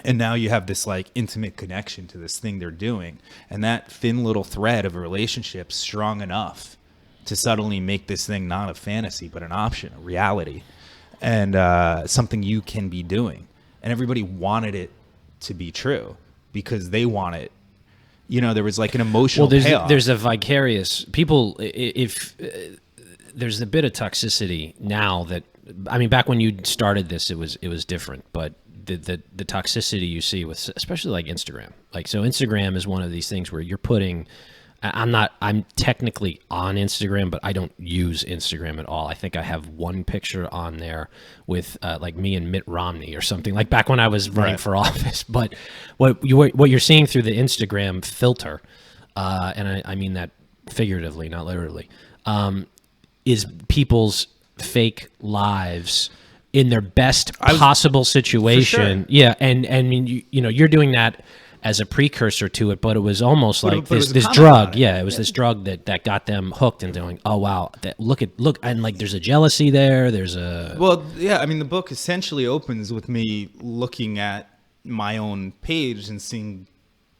And now you have this like intimate connection to this thing they're doing, and that thin little thread of a relationship strong enough to suddenly make this thing not a fantasy but an option, a reality, and something you can be doing. And everybody wanted it to be true because they want it. There was like an emotional payoff.
There's a vicarious people. If there's a bit of toxicity now that. I mean, back when you started this, it was different, but the toxicity you see with, especially like Instagram, so Instagram is one of these things where you're putting, I'm technically on Instagram, but I don't use Instagram at all. I think I have one picture on there with like me and Mitt Romney or something, like back when I was running for office. But what you're seeing through the Instagram filter, and I mean that figuratively, not literally, is people's fake lives in their best possible situation. Sure. Yeah. And I mean, you're doing that as a precursor to it, but it was almost like this drug. Yeah. It was this drug that got them hooked and going, oh wow, look. And like, there's a jealousy there.
Well, yeah. I mean, the book essentially opens with me looking at my own page and seeing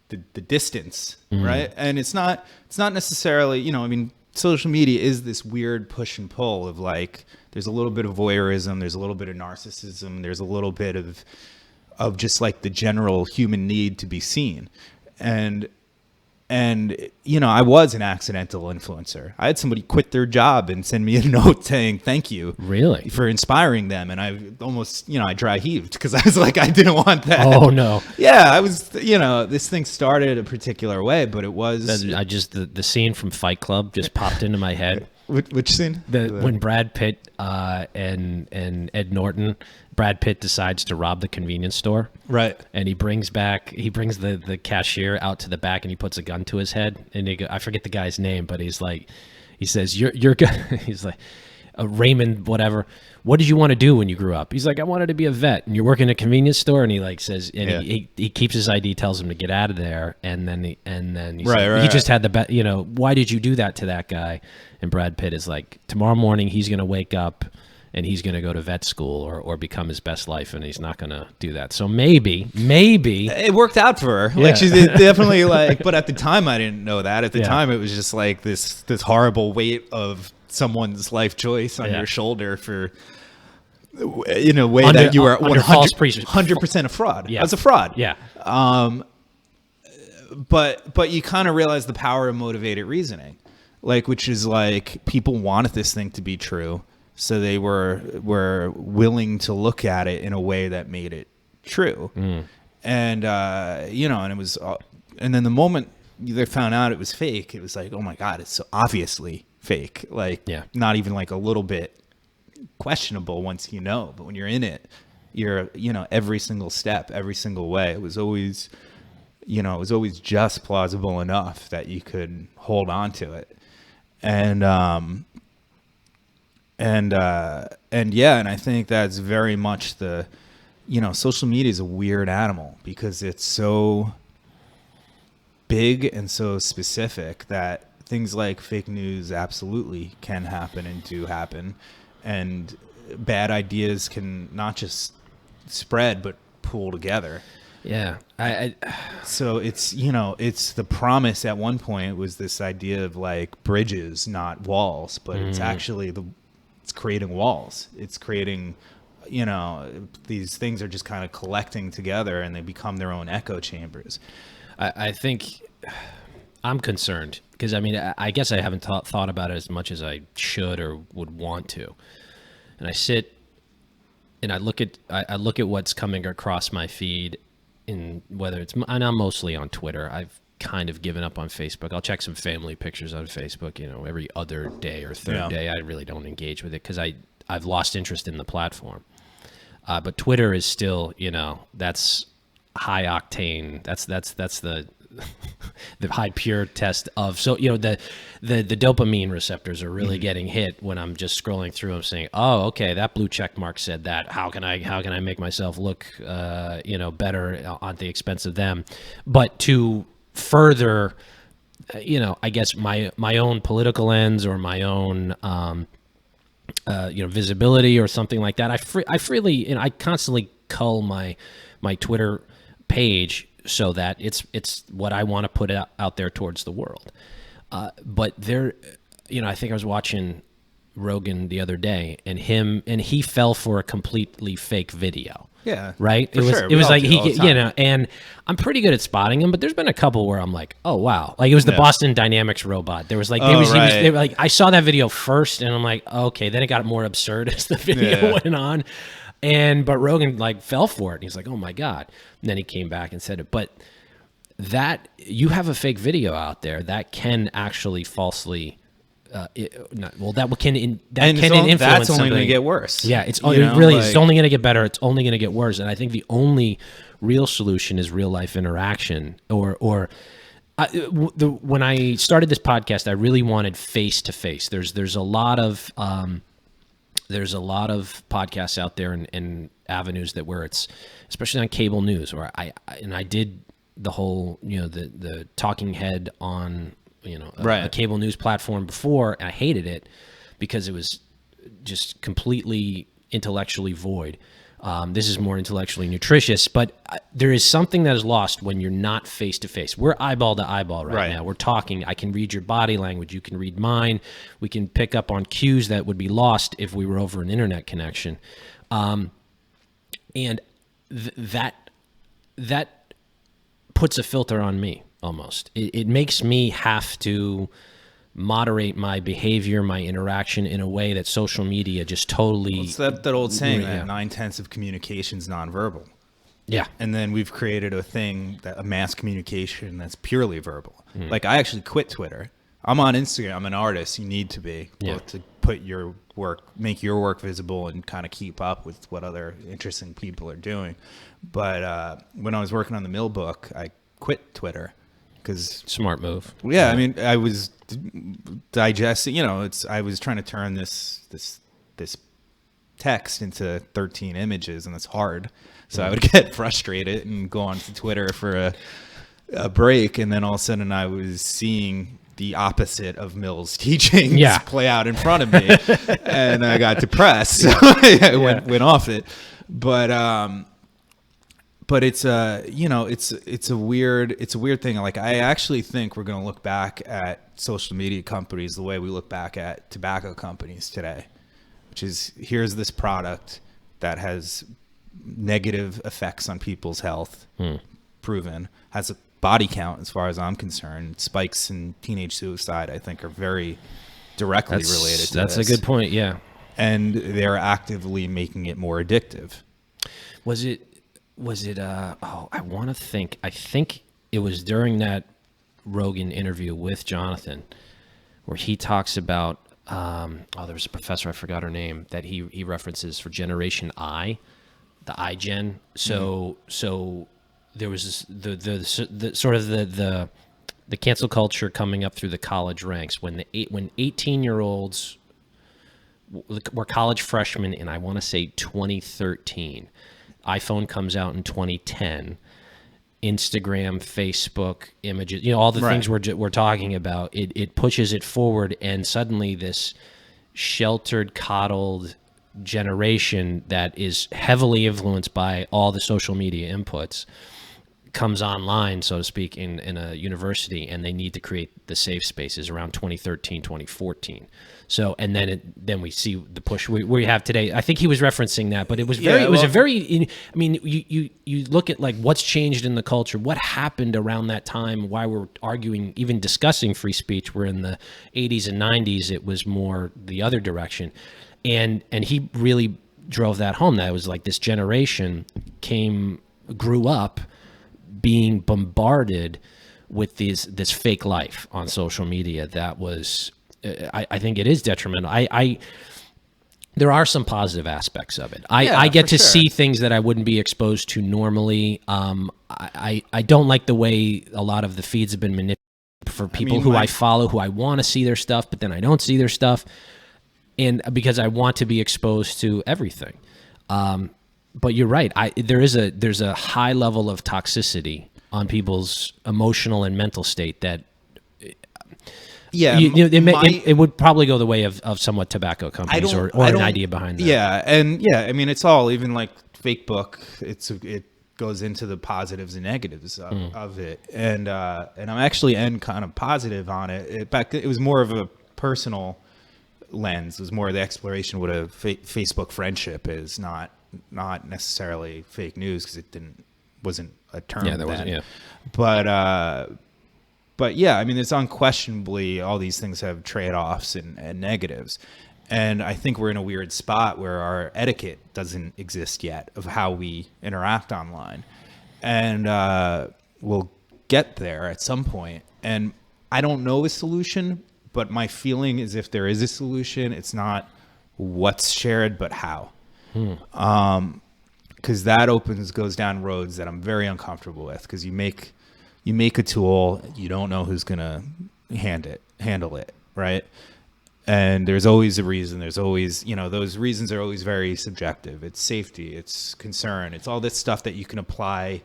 the distance. Right. And it's not necessarily, I mean, social media is this weird push and pull of like, there's a little bit of voyeurism, there's a little bit of narcissism, there's a little bit of just like the general human need to be seen. And I was an accidental influencer. I had somebody quit their job and send me a note saying thank you,
really,
for inspiring them, and I almost, I dry heaved because I was like, I didn't want that.
Oh no.
Yeah, I was, this thing started a particular way, but it was
the scene from Fight Club just popped into my head.
Which scene?
When Brad Pitt and Ed Norton. Brad Pitt decides to rob the convenience store. Right. And he brings the cashier out to the back and he puts a gun to his head. And I forget the guy's name, but he says, you're he's like, Raymond, whatever. What did you want to do when you grew up? He's like, I wanted to be a vet. And you're working at a convenience store. And he like says, and he keeps his ID, tells him to get out of there. And then he just had the why did you do that to that guy? And Brad Pitt is like, tomorrow morning he's going to wake up and he's going to go to vet school or become his best life, and he's not going to do that. So maybe
it worked out for her. Yeah. Like, she's definitely like, but at the time I didn't know that. At the time it was just like this horrible weight of someone's life choice on your shoulder for, in a way that you were 100% a fraud.
Yeah.
I was a fraud.
Yeah.
But you kind of realize the power of motivated reasoning, like, which is like, people wanted this thing to be true. So they were willing to look at it in a way that made it true. And, and it was, and then the moment they found out it was fake, it was like, oh my God, it's so obviously fake. Like, not even like a little bit questionable once but when you're in it, you're, every single step, every single way, it was always just plausible enough that you could hold on to it. And, And I think that's very much social media is a weird animal because it's so big and so specific that things like fake news absolutely can happen and do happen, and bad ideas can not just spread but pool together.
Yeah.
So it's the promise at one point was this idea of like bridges, not walls, but it's actually it's creating walls. It's creating, these things are just kind of collecting together and they become their own echo chambers.
I think I'm concerned because, I guess I haven't thought about it as much as I should or would want to. And I sit and I look at what's coming across my feed, in whether it's, and I'm mostly on Twitter. I've kind of given up on Facebook. I'll check some family pictures on Facebook, every other day or third day. I really don't engage with it because I've lost interest in the platform. But Twitter is still, that's high octane. That's the the high pure test of, so the dopamine receptors are really getting hit when I'm just scrolling through. I'm saying, oh, okay, that blue check mark said that. How can I make myself look better at the expense of them? But to further, I guess my own political ends or my own visibility or something like that. I freely, I constantly cull my Twitter page so that it's what I want to put out there towards the world. But there, I think I was watching Rogan the other day, and he fell for a completely fake video.
Yeah.
Right. It was like and I'm pretty good at spotting him, but there's been a couple where I'm like, oh wow, like it was the Boston Dynamics robot. There was like, they were like, I saw that video first, and I'm like, okay, then it got more absurd as the video went on. But Rogan like fell for it. And he's like, oh my God. And then he came back and said it. But that you have a fake video out there that can actually falsely, that's only going
to get worse.
Yeah, it's only going to get better. It's only going to get worse. And I think the only real solution is real life interaction. When I started this podcast, I really wanted face to face. There's a lot of podcasts out there and avenues where it's, especially on cable news, where I did the whole, the talking head on, a cable news platform before, and I hated it because it was just completely intellectually void. This is more intellectually nutritious, but there is something that is lost when you're not face to face. We're eyeball to eyeball right now. We're talking. I can read your body language. You can read mine. We can pick up on cues that would be lost if we were over an internet connection. And that puts a filter on me almost. It makes me have to moderate my behavior, my interaction in a way that social media just totally...
Well, it's that old saying that 9/10 of communication is nonverbal.
Yeah.
And then we've created a mass communication that's purely verbal. Like I actually quit Twitter. I'm on Instagram. I'm an artist. You need to be both to put your work, make your work visible and kind of keep up with what other interesting people are doing. But when I was working on the Mill book, I quit Twitter. Because
smart move.
Yeah, I mean, I was digesting. I was trying to turn this text into 13 images, and it's hard. So I would get frustrated and go on to Twitter for a break, and then all of a sudden I was seeing the opposite of Mill's teachings play out in front of me, and I got depressed. So I went off it, but it's it's a weird thing. Like I actually think we're going to look back at social media companies the way we look back at tobacco companies today, which is here's this product that has negative effects on people's health, proven, has a body count as far as I'm concerned. Spikes in teenage suicide, I think, are very directly related to
That's
this.
a good point, yeah.
And they're actively making it more addictive.
Was it I want to think. I think it was during that Rogan interview with Jonathan where he talks about there was a professor, I forgot her name, that he references for Generation I, the iGen. So there was the sort of the cancel culture coming up through the college ranks when 18-year-olds we're college freshmen in, I want to say 2013. iPhone comes out in 2010. Instagram, Facebook, images, all the things we're talking about, it pushes it forward, and suddenly this sheltered, coddled generation that is heavily influenced by all the social media inputs comes online, so to speak, in a university, and they need to create the safe spaces around 2013, 2014. So, and then we see the push we have today. I think he was referencing that, but it was very, I mean, you look at like what's changed in the culture, what happened around that time, why we're arguing, even discussing free speech. We're in the 80s and 90s, it was more the other direction. And he really drove that home. That it was like this generation grew up being bombarded with this fake life on social media. That was, I think it is detrimental. There are some positive aspects of it. I get to see things that I wouldn't be exposed to normally. I don't like the way a lot of the feeds have been manipulated for people who I follow, who I want to see their stuff, but then I don't see their stuff. And because I want to be exposed to everything. But you're right. There's a high level of toxicity on people's emotional and mental state that, it would probably go the way of somewhat tobacco companies or an idea behind that.
Yeah, and I mean, it's all, even like fake book. It goes into the positives and negatives of it, and I'm actually kind of positive on it. It was more of a personal lens. It was more the exploration of what a Facebook friendship is, not necessarily fake news, because wasn't a term.
Yeah, there wasn't. Yeah,
but yeah, I mean, it's unquestionably all these things have trade-offs and negatives, and I think we're in a weird spot where our etiquette doesn't exist yet of how we interact online, and we'll get there at some point. And I don't know a solution, but my feeling is if there is a solution, it's not what's shared, but how. Because that goes down roads that I'm very uncomfortable with. Because you make a tool, you don't know who's gonna handle it, right? And there's always a reason. There's always, those reasons are always very subjective. It's safety, it's concern, it's all this stuff that you can apply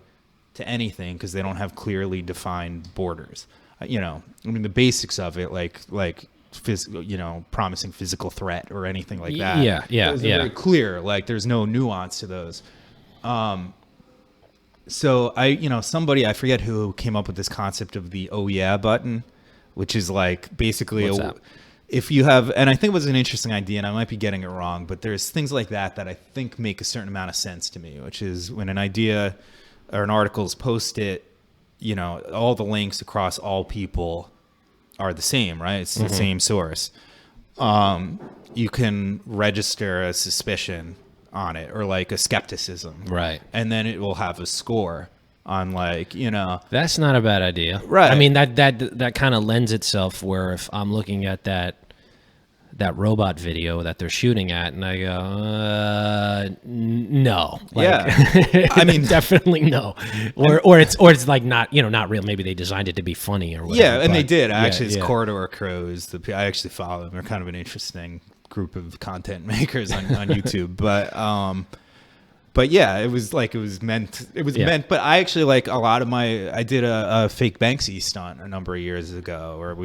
to anything because they don't have clearly defined borders. I mean, the basics of it, like promising physical threat or anything like that.
Yeah.
Those are very clear. Like, there's no nuance to those. So somebody, I forget who came up with this concept of the "oh yeah" button, which is like basically if you have, and I think it was an interesting idea, and I might be getting it wrong, but there's things like that I think make a certain amount of sense to me, which is when an idea or an article is posted, all the links across all people are the same, right? It's the same source. You can register a suspicion on it, or like a skepticism,
right? And
then it will have a score on, like,
That's not a bad idea,
right?
I mean, that kind of lends itself where if I'm looking at that robot video that they're shooting at, and I go, no. I mean, definitely no. Or it's like not real. Maybe they designed it to be funny or whatever.
Yeah, and they did. Actually, it's Corridor Crows. I actually follow them. They're kind of an interesting group of content makers on YouTube. But yeah, it was meant. But I actually I did a fake Banksy stunt a number of years ago, where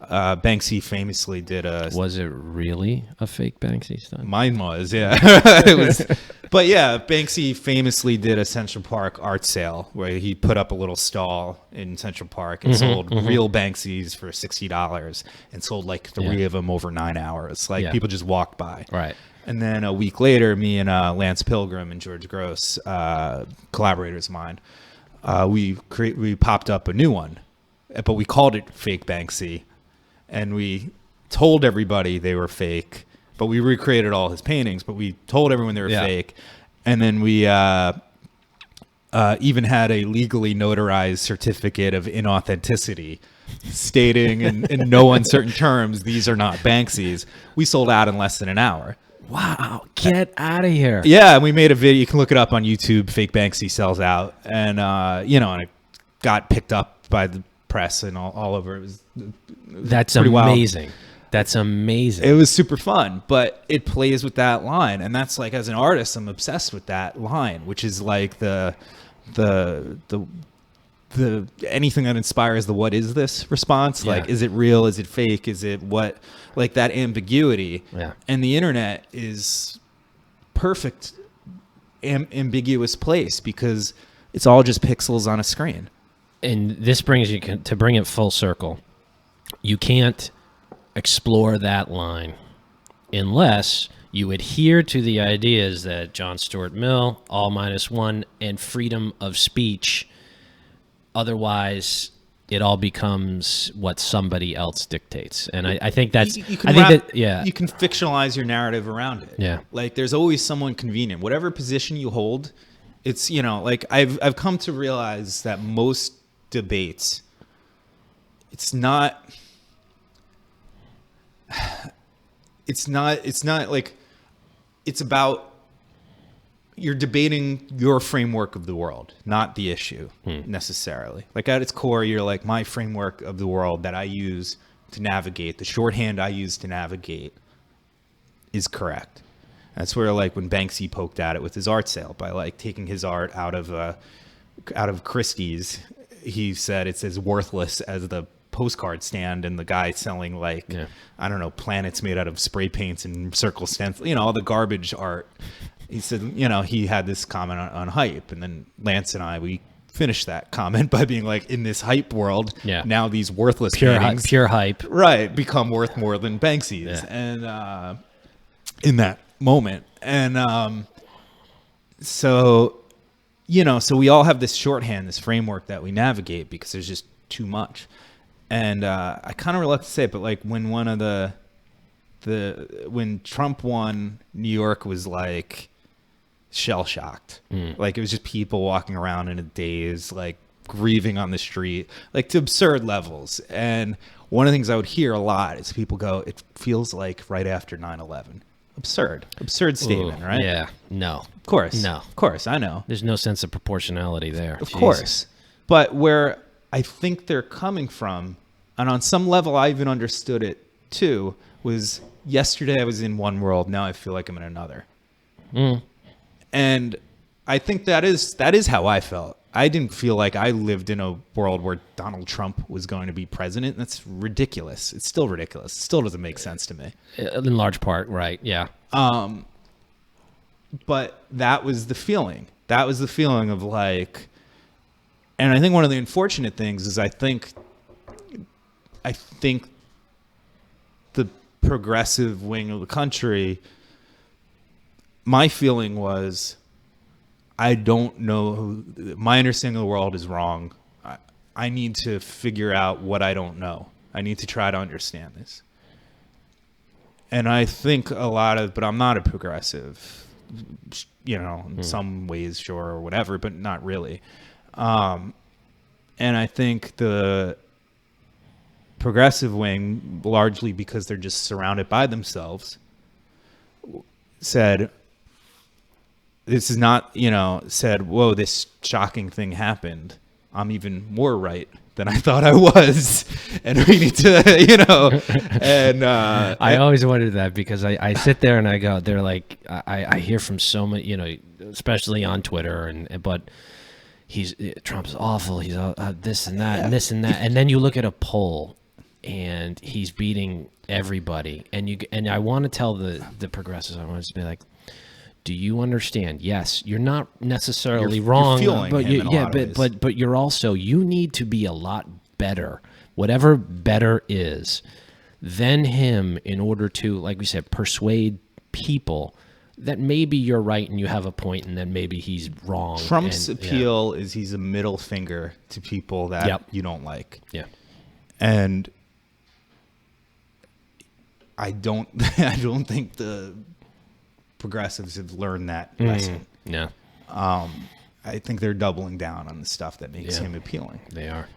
Banksy famously did
Was it really a fake Banksy stunt?
Mine was, yeah. It was, but yeah, Banksy famously did a Central Park art sale where he put up a little stall in Central Park and sold real Banksys for $60 and sold like 3 of them over 9 hours. People just walked by.
Right.
And then a week later, me and Lance Pilgrim and George Gross, collaborators of mine, we popped up a new one, but we called it Fake Banksy. And we told everybody they were fake, but we recreated all his paintings, but we told everyone they were fake. And then we even had a legally notarized certificate of inauthenticity stating in no uncertain terms, these are not Banksy's. We sold out in less than an hour.
Wow, get out of here.
Yeah, and we made a video. You can look it up on YouTube, Fake Banksy sells out. And, and it got picked up by the press and all over. It was
That's amazing. That's amazing.
It was super fun, but it plays with that line. And that's like, as an artist, I'm obsessed with that line, which is like the anything that inspires the what is this response. Like, is it real? Is it fake? Is it what? Like that ambiguity.
Yeah. And
the internet is perfect ambiguous place because it's all just pixels on a screen.
And this brings you to bring it full circle. You can't explore that line unless you adhere to the ideas that John Stuart Mill, all minus one, and freedom of speech. Otherwise, it all becomes what somebody else dictates. And I think that's,
you can you can fictionalize your narrative around it.
Yeah.
Like there's always someone convenient, whatever position you hold. It's, you know, like I've come to realize that most debates, it's not like, it's about, you're debating your framework of the world, not the issue necessarily. Like at its core, you're like, my framework of the world that I use to navigate, the shorthand I use to navigate is correct. That's where, like, when Banksy poked at it with his art sale by like taking his art out of Christie's, he said it's as worthless as the postcard stand, and the guy selling like I don't know, planets made out of spray paints and circle stencils, you know, all the garbage art. He said, you know, he had this comment on Haidt, and then Lance and I, we finished that comment by being like, in this hype world, now these worthless paintings,
pure hype,
right, become worth more than Banksy's, and in that moment, and so, you know, so we all have this shorthand, this framework that we navigate because there's just too much. And I kind of reluctant to say it, but like when one of when Trump won, New York was like shell shocked. Like it was just people walking around in a daze, like grieving on the street, like to absurd levels. And one of the things I would hear a lot is people go, it feels like right after 9/11. Absurd statement, right?
Yeah. No.
Of course.
No.
Of course. I know.
There's no sense of proportionality there.
Of course. But where I think they're coming from, and on some level I even understood it too, was yesterday I was in one world, now I feel like I'm in another. And I think that is how I felt. I didn't feel like I lived in a world where Donald Trump was going to be president. That's ridiculous. It's still ridiculous. It still doesn't make sense to me.
In large part, right, yeah.
But that was the feeling. That was the feeling of like, and I think one of the unfortunate things is I think the progressive wing of the country, my feeling was, I don't know, my understanding of the world is wrong. I need to figure out what I don't know. I need to try to understand this. And I think but I'm not a progressive, you know, in some ways, sure, or whatever, but not really. And I think the progressive wing, largely because they're just surrounded by themselves, said, this is not, you know, said, whoa, this shocking thing happened. I'm even more right than I thought I was. And we need to, you know, and
I always wondered that because I sit there and I go, they're like, I hear from so many, you know, especially on Twitter, but Trump's awful. He's this and that and this and that. And then you look at a poll and he's beating everybody. And I want to tell the progressives, I want to be like, do you understand? Yes, you're not necessarily wrong, but you're also, you need to be a lot better, whatever better is, than him in order to, like we said, persuade people that maybe you're right and you have a point, and then maybe he's wrong.
Trump's appeal is he's a middle finger to people that you don't like.
Yeah,
and I don't think the progressives have learned that lesson.
Yeah.
I think they're doubling down on the stuff that makes him appealing.
They are.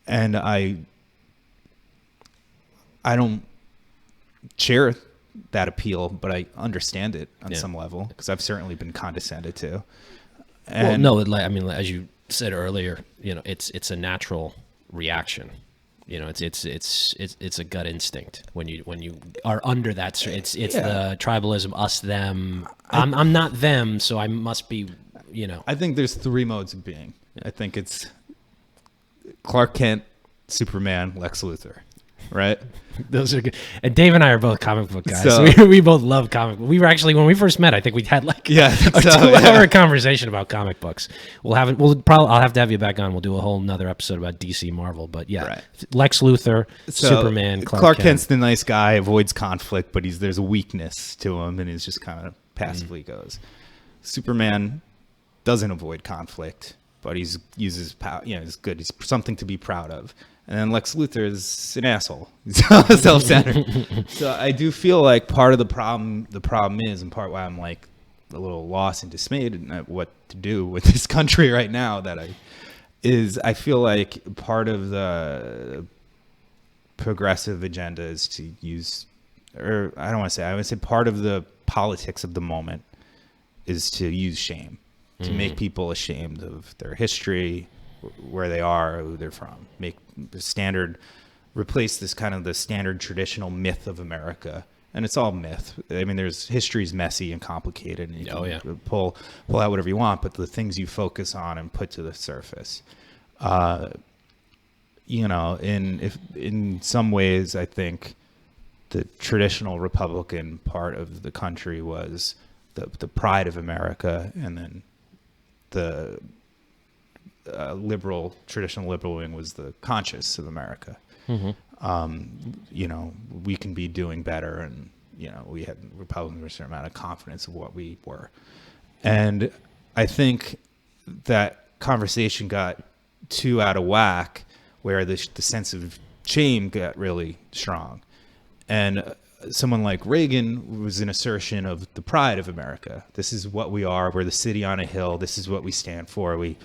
And I don't share that appeal, but I understand it on some level because I've certainly been condescended to. And
well, no, I mean, as you said earlier, you know, it's a natural reaction. You know, it's a gut instinct when you are under that. It's the tribalism, us, them. I'm not them, so I must be. You know,
I think there's 3 modes of being. I think it's Clark Kent, Superman, Lex Luthor, right?
Those are good. And Dave and I are both comic book guys.
So-
We both love comic book. We were actually, when we first met, I think we had like
Yeah, I think
a
so,
2-hour conversation about comic books. I'll have to have you back on. We'll do a whole nother episode about DC Marvel. But yeah,
Right.
Lex Luthor,
So,
Superman,
Clark
Kent.
Kent's the nice guy, avoids conflict, but there's a weakness to him, and he's just kind of passively goes. Superman doesn't avoid conflict, but he uses power. You know, he's good. He's something to be proud of. And then Lex Luthor is an asshole. He's self-centered. So I do feel like part of the problem is, and part why I'm like a little lost and dismayed at what to do with this country right now, I feel like part of the progressive agenda is to use, or I would say part of the politics of the moment is to use shame, to make people ashamed of their history, where they are, who they're from, make the standard, replace this kind of the standard traditional myth of America. And it's all myth. I mean, history's messy and complicated, and you can pull out whatever you want, but the things you focus on and put to the surface, you know, in some ways, I think the traditional Republican part of the country was the pride of America, and then the traditional liberal wing was the conscience of America. You know, we can be doing better, and you know, Republicans with a certain amount of confidence of what we were. And I think that conversation got too out of whack, where the sense of shame got really strong. And someone like Reagan was an assertion of the pride of America. This is what we are. We're the city on a hill. This is what we stand for. We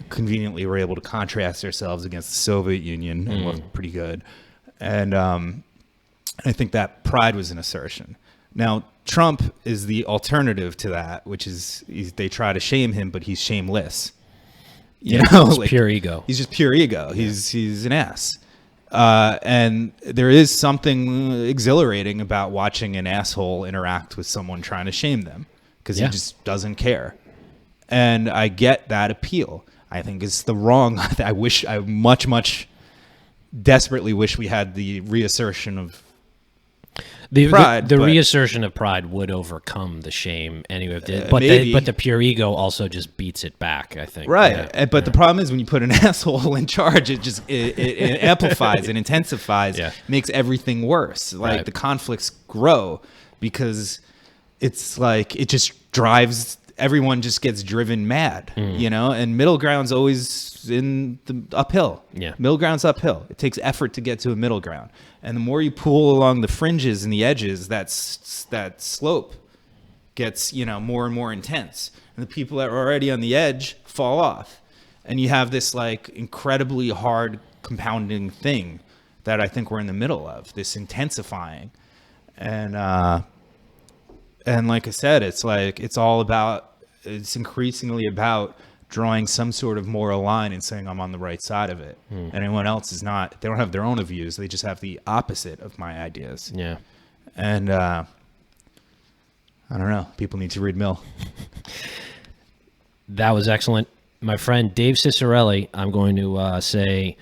conveniently were able to contrast ourselves against the Soviet Union and look pretty good. And I think that pride was an assertion. Now, Trump is the alternative to that, which is they try to shame him, but he's shameless. You know,
It's pure ego.
He's just pure ego. He's an ass. And there is something exhilarating about watching an asshole interact with someone trying to shame them, because he just doesn't care. And I get that appeal. I think it's the wrong. I much desperately wish we had the reassertion of pride.
The reassertion of pride would overcome the shame anyway. But the pure ego also just beats it back, I think.
Right. But the problem is, when you put an asshole in charge, it amplifies and intensifies, makes everything worse. Like the conflicts grow, because it's like it just drives, everyone just gets driven mad, you know, and middle ground's always in the uphill.
Yeah.
Middle ground's uphill. It takes effort to get to a middle ground. And the more you pull along the fringes and the edges, that slope gets, you know, more and more intense. And the people that are already on the edge fall off. And you have this like incredibly hard compounding thing that I think we're in the middle of, this intensifying. And like I said, it's increasingly about drawing some sort of moral line and saying I'm on the right side of it. Anyone else is not. They don't have their own views. They just have the opposite of my ideas.
Yeah.
And I don't know. People need to read Mill.
That was excellent. My friend Dave Cicirelli, I'm going to say,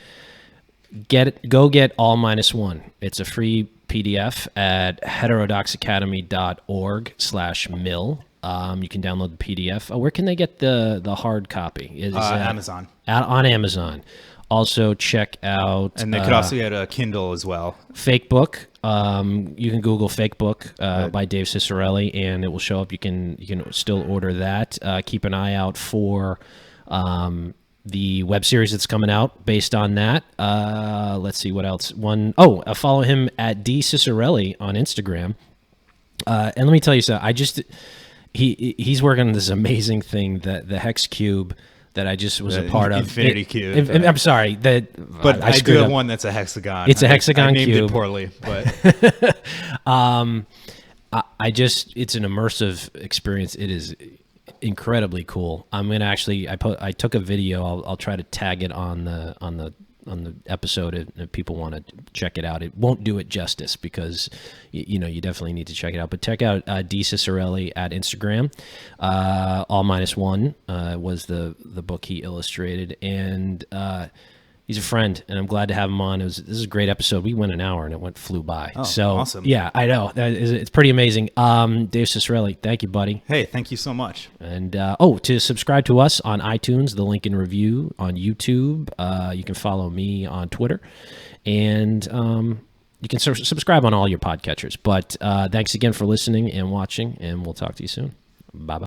go get All Minus One. It's a free PDF at heterodoxacademy.org/mill. You can download the PDF. Where can they get the hard copy?
Amazon.
On Amazon. Also check out.
And they could also get a Kindle as well.
Fake Book. You can Google Fake Book by Dave Cicirelli, and it will show up. You can still order that. Keep an eye out for the web series that's coming out based on that. Let's see what else. Follow him at D Cicirelli on Instagram. And let me tell you something. He's working on this amazing thing, the Hex Cube, that I just was a part of.
Infinity Cube.
I'm sorry.
But I do have one that's a hexagon.
It's a hexagon
I named
cube.
it poorly, but
it's an immersive experience. It is incredibly cool. I'm gonna I took a video. I'll try to tag it on the the episode if people want to check it out. It won't do it justice because you definitely need to check it out. But check out D Cicirelli at Instagram. All Minus One was the book he illustrated, and he's a friend, and I'm glad to have him on. This is a great episode. We went an hour, and it flew by.
Oh,
so
awesome.
Yeah, I know. It's pretty amazing. Dave Cicirelli, thank you, buddy.
Hey, thank you so much.
And to subscribe to us on iTunes, the link in review on YouTube. You can follow me on Twitter, and you can subscribe on all your podcatchers. But thanks again for listening and watching, and we'll talk to you soon. Bye-bye.